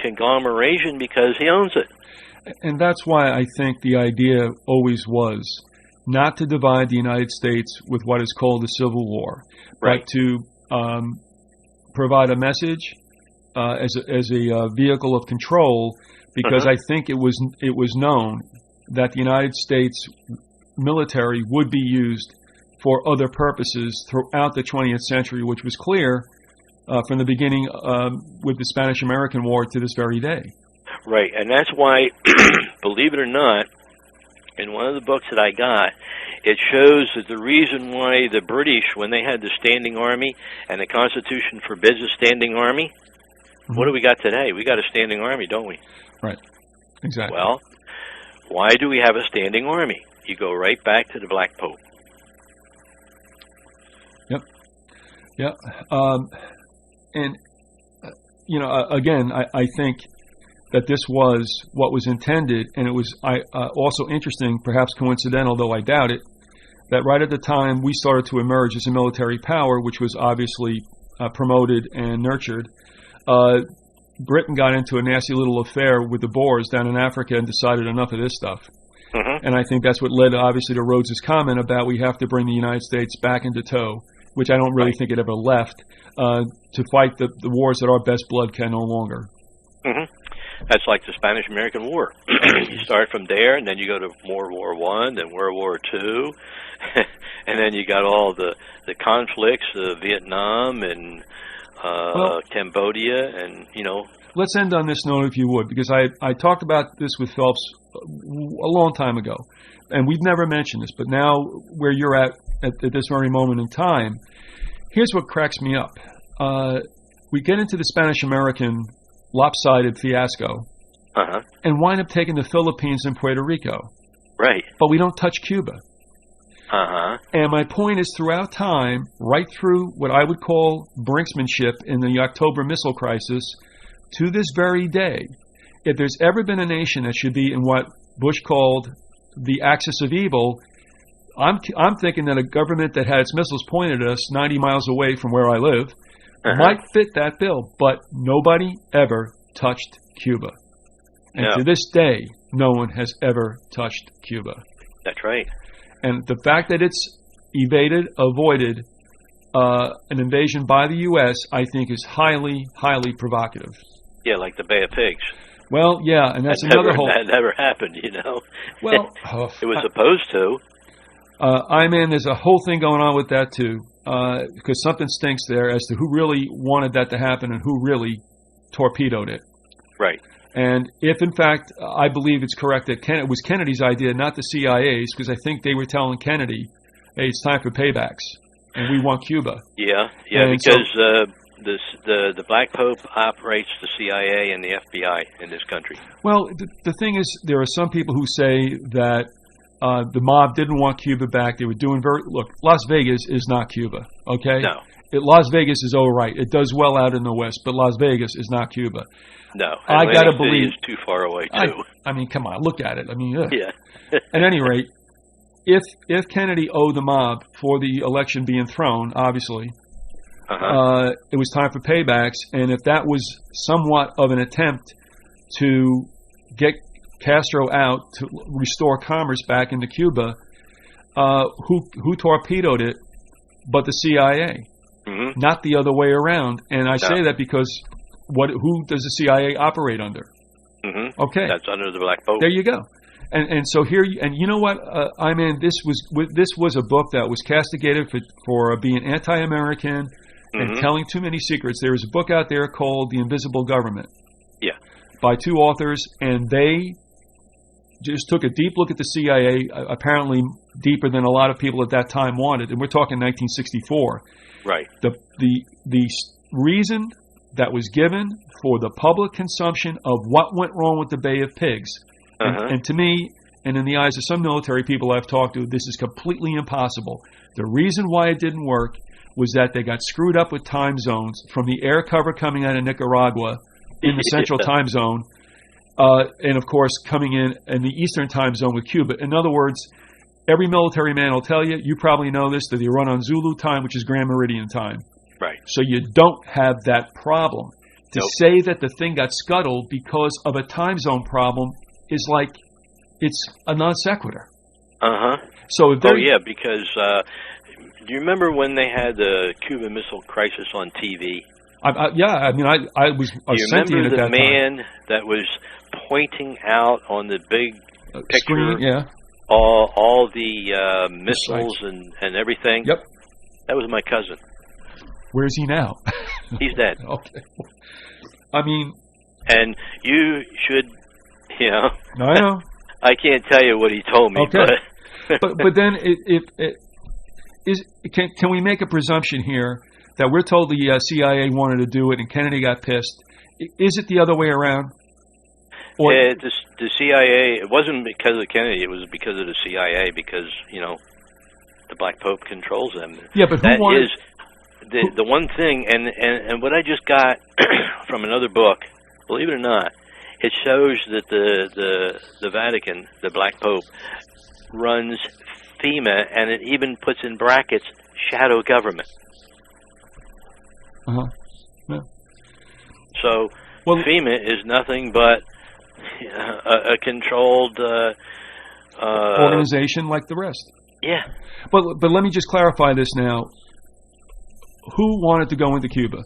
conglomeration because he owns it. And that's why I think the idea always was not to divide the United States with what is called a civil war, right, but to provide a message as a vehicle of control, because I think it was known that the United States military would be used for other purposes throughout the 20th century, which was clear from the beginning with the Spanish-American War to this very day. Right, and that's why, believe it or not, in one of the books that I got, it shows that the reason why the British, when they had the standing army, and the Constitution forbids a standing army, what do we got today? We got a standing army, don't we? Right, exactly. Well, why do we have a standing army? You go right back to the Black Pope. Yep. Yep. And, you know, again, I think that this was what was intended, and it was also interesting, perhaps coincidental, though I doubt it, that right at the time we started to emerge as a military power, which was obviously promoted and nurtured, Britain got into a nasty little affair with the Boers down in Africa and decided enough of this stuff. And I think that's what led, obviously, to Rhodes's comment about we have to bring the United States back into tow, which I don't really think it ever left, to fight the wars that our best blood can no longer. That's like the Spanish-American War. You start from there, and then you go to World War I, then World War II, and then you got all the conflicts, Vietnam and Cambodia, and, you know. Let's end on this note, if you would, because I talked about this with Phelps a long time ago, and we've never mentioned this, but now where you're at this very moment in time, here's what cracks me up. We get into the Spanish-American lopsided fiasco and wind up taking the Philippines and Puerto Rico. Right. But we don't touch Cuba. And my point is, throughout time, right through what I would call brinksmanship in the October missile crisis, to this very day, if there's ever been a nation that should be in what Bush called the axis of evil, I'm thinking that a government that had its missiles pointed at us 90 miles away from where I live might fit that bill, but nobody ever touched Cuba. And to this day, no one has ever touched Cuba. That's right. And the fact that it's avoided an invasion by the U.S., I think is highly, highly provocative. Yeah, like the Bay of Pigs. Well, yeah, and that's another whole... That never happened, you know. Well... it was supposed to. There's a whole thing going on with that, too, because something stinks there as to who really wanted that to happen and who really torpedoed it. Right. And if, in fact, I believe it's correct that it was Kennedy's idea, not the CIA's, because I think they were telling Kennedy, hey, it's time for paybacks, and we want Cuba. Yeah, and because the Black Pope operates the CIA and the FBI in this country. Well, the thing is, there are some people who say that the mob didn't want Cuba back. They were doing look, Las Vegas is not Cuba, okay? No. Las Vegas is all right. It does well out in the West, but Las Vegas is not Cuba. No. I got to believe it's too far away, too. I mean, come on, look at it. I mean, yeah. At any rate, if Kennedy owed the mob for the election being thrown, obviously, it was time for paybacks, and if that was somewhat of an attempt to get Castro out to restore commerce back into Cuba, who torpedoed it but the CIA, not the other way around. And I say that because who does the CIA operate under? Okay, that's under the Black Pope. There you go. And so here, and you know what? This was a book that was castigated for being anti-American and telling too many secrets. There is a book out there called The Invisible Government. Yeah. By two authors, and they just took a deep look at the CIA, apparently deeper than a lot of people at that time wanted. And we're talking 1964. Right. The reason that was given for the public consumption of what went wrong with the Bay of Pigs, and to me, and in the eyes of some military people I've talked to, this is completely impossible. The reason why it didn't work was that they got screwed up with time zones from the air cover coming out of Nicaragua in the central time zone, and of course coming in the eastern time zone with Cuba. In other words, every military man will tell you probably know this, that they run on Zulu time, which is Grand Meridian time. Right. So you don't have that problem. To say that the thing got scuttled because of a time zone problem is like it's a non sequitur. So because do you remember when they had the Cuban Missile Crisis on TV? I was sentient at that time. You remember the man that was pointing out on the big picture, screen, all the missiles and everything? Yep. That was my cousin. Where is he now? He's dead. Okay. I mean... And you should, I know. I can't tell you what he told me, but then can we make a presumption here that we're told the CIA wanted to do it and Kennedy got pissed? Is it the other way around? Or the CIA, it wasn't because of Kennedy, it was because of the CIA, because, the Black Pope controls them. Yeah, but who wanted... The one thing, and what I just got from another book, believe it or not, it shows that the Vatican, the Black Pope, runs FEMA, and it even puts in brackets shadow government. Yeah. So FEMA is nothing but a controlled organization like the rest. Yeah. But let me just clarify this now. Who wanted to go into Cuba?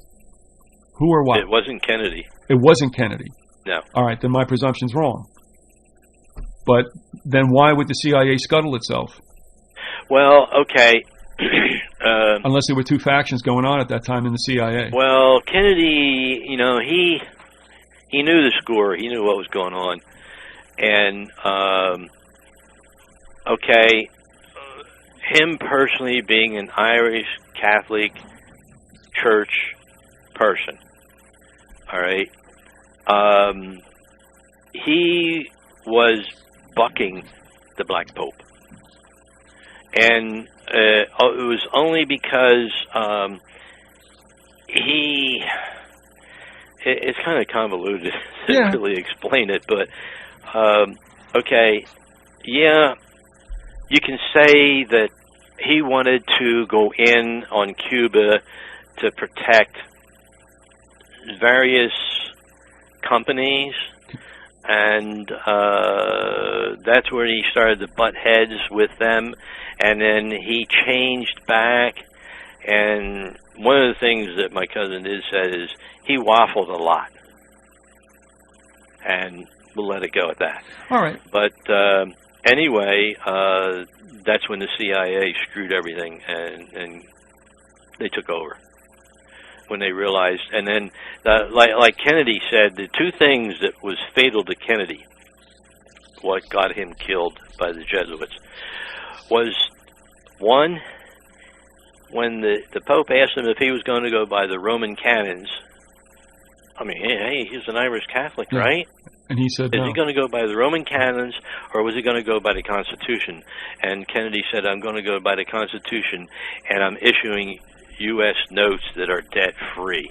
Who or what? It wasn't Kennedy. It wasn't Kennedy. No. All right, then my presumption's wrong. But then why would the CIA scuttle itself? Well, okay. Unless there were two factions going on at that time in the CIA. Well, Kennedy, he knew the score. He knew what was going on. And, him personally being an Irish Catholic Church person, all right, he was bucking the Black Pope. And it was only because it's kind of convoluted to really explain it, but you can say that he wanted to go in on Cuba to protect various companies, and that's where he started to butt heads with them, and then he changed back. And one of the things that my cousin did said is he waffled a lot, and we'll let it go at that. All right. But anyway, that's when the CIA screwed everything, and they took over when they realized. And then, like Kennedy said, the two things that was fatal to Kennedy, what got him killed by the Jesuits, was one, when the Pope asked him if he was going to go by the Roman canons. I mean, hey, he's an Irish Catholic, yeah. right? And he said, Is no. he going to go by the Roman canons, or was he going to go by the Constitution? And Kennedy said, I'm going to go by the Constitution, and I'm issuing U.S. notes that are debt-free.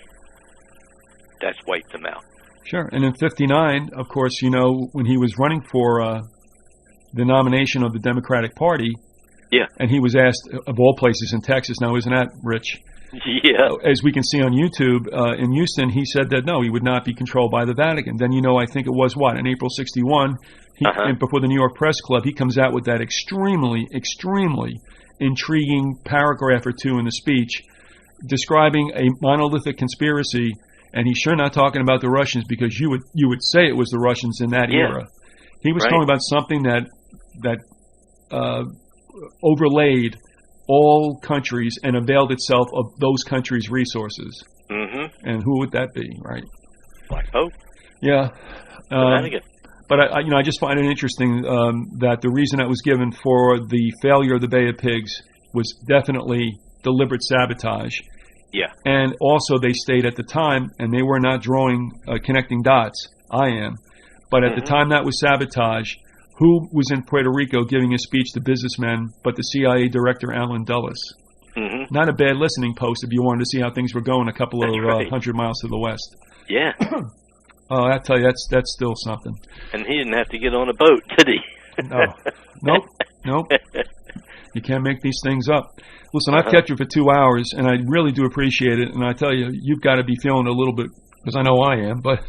That's wiped them out. Sure. And in 59, of course, you know, when he was running for the nomination of the Democratic Party, yeah, and he was asked, of all places, in Texas. Now, isn't that rich? Yeah. As we can see on YouTube, in Houston, he said that, no, he would not be controlled by the Vatican. Then, you know, I think it was, what, in April 61, and before the New York Press Club, he comes out with that extremely, extremely intriguing paragraph or two in the speech describing a monolithic conspiracy, and he's sure not talking about the Russians, because you would say it was the Russians in that era. He was talking about something that overlaid all countries and availed itself of those countries' resources. Mm-hmm. And who would that be, right? Black Pope. Yeah. Vatican. But I just find it interesting that the reason that was given for the failure of the Bay of Pigs was definitely deliberate sabotage. Yeah. And also they stayed at the time, and they were not drawing, connecting dots. I am. But at the time that was sabotage, who was in Puerto Rico giving a speech to businessmen but the CIA director, Allen Dulles? Mm-hmm. Not a bad listening post if you wanted to see how things were going a couple of 100 miles to the west. Yeah. Oh, I tell you, that's still something. And he didn't have to get on a boat, did he? No. Nope. You can't make these things up. Listen, I've kept you for 2 hours, and I really do appreciate it. And I tell you, you've got to be feeling a little bit, because I know I am. But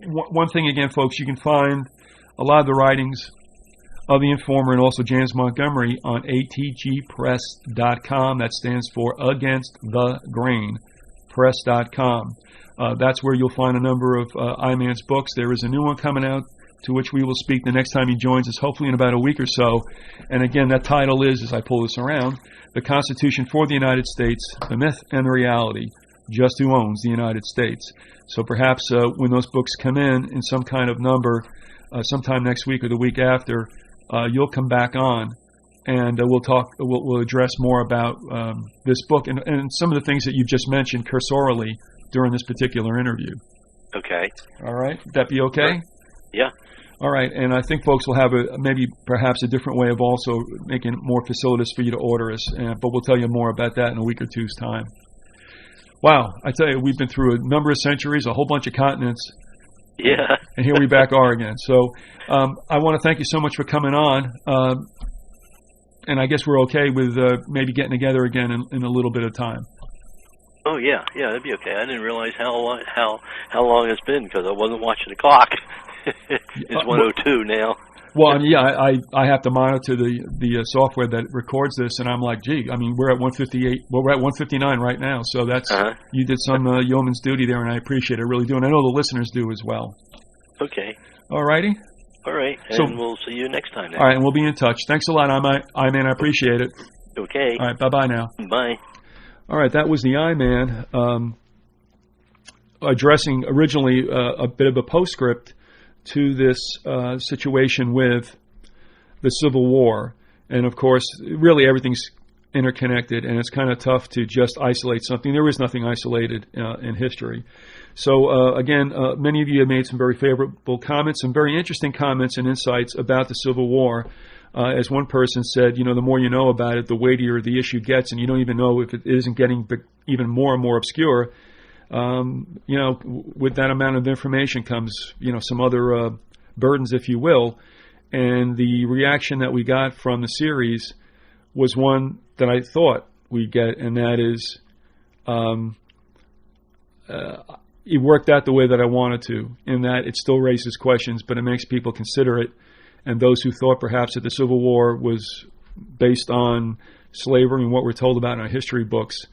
one thing again, folks, you can find a lot of the writings of the Informer and also James Montgomery on atgpress.com. That stands for Against the Grain, press.com. That's where you'll find a number of I-Man's books. There is a new one coming out to which we will speak the next time he joins us, hopefully in about a week or so. And again, that title is, as I pull this around, The Constitution for the United States, the Myth and the Reality, Just Who Owns the United States. So perhaps when those books come in some kind of number, sometime next week or the week after, you'll come back on, and we'll address more about this book and some of the things that you've just mentioned cursorily during this particular interview. Okay. All right. Would that be okay? Yeah. All right. And I think folks will have perhaps a different way of also making it more facilities for you to order us, but we'll tell you more about that in a week or two's time. Wow. I tell you, we've been through a number of centuries, a whole bunch of continents. Yeah. And here we back are again. So I want to thank you so much for coming on. And I guess we're okay with maybe getting together again in a little bit of time. Oh, yeah. Yeah, that'd be okay. I didn't realize how long it's been because I wasn't watching the clock. It's 1:02 now. Well, yeah, I have to monitor the software that records this, and I'm like, gee, I mean, we're at 158. Well, we're at 159 right now, so that's you did some yeoman's duty there, and I appreciate it. I really do, and I know the listeners do as well. Okay. All righty. All right, and we'll see you next time. Then. All right, and we'll be in touch. Thanks a lot, I-Man. I appreciate it. Okay. All right, bye-bye now. Bye. All right, that was the I-Man addressing originally a bit of a postscript to this situation with the Civil War. And, of course, really everything's interconnected, and it's kind of tough to just isolate something. There is nothing isolated in history. So, again, many of you have made some very favorable comments, some very interesting comments and insights about the Civil War. As one person said, the more you know about it, the weightier the issue gets, and you don't even know if it isn't getting even more and more obscure. With that amount of information comes, some other burdens, if you will. And the reaction that we got from the series was one that I thought we'd get, and that is it worked out the way that I wanted to, in that it still raises questions, but it makes people consider it. And those who thought perhaps that the Civil War was based on slavery and what we're told about in our history books,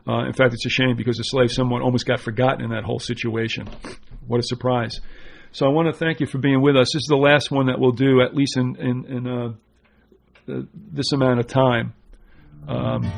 in fact, it's a shame because the slave somewhat almost got forgotten in that whole situation. What a surprise. So I want to thank you for being with us. This is the last one that we'll do, at least in this amount of time.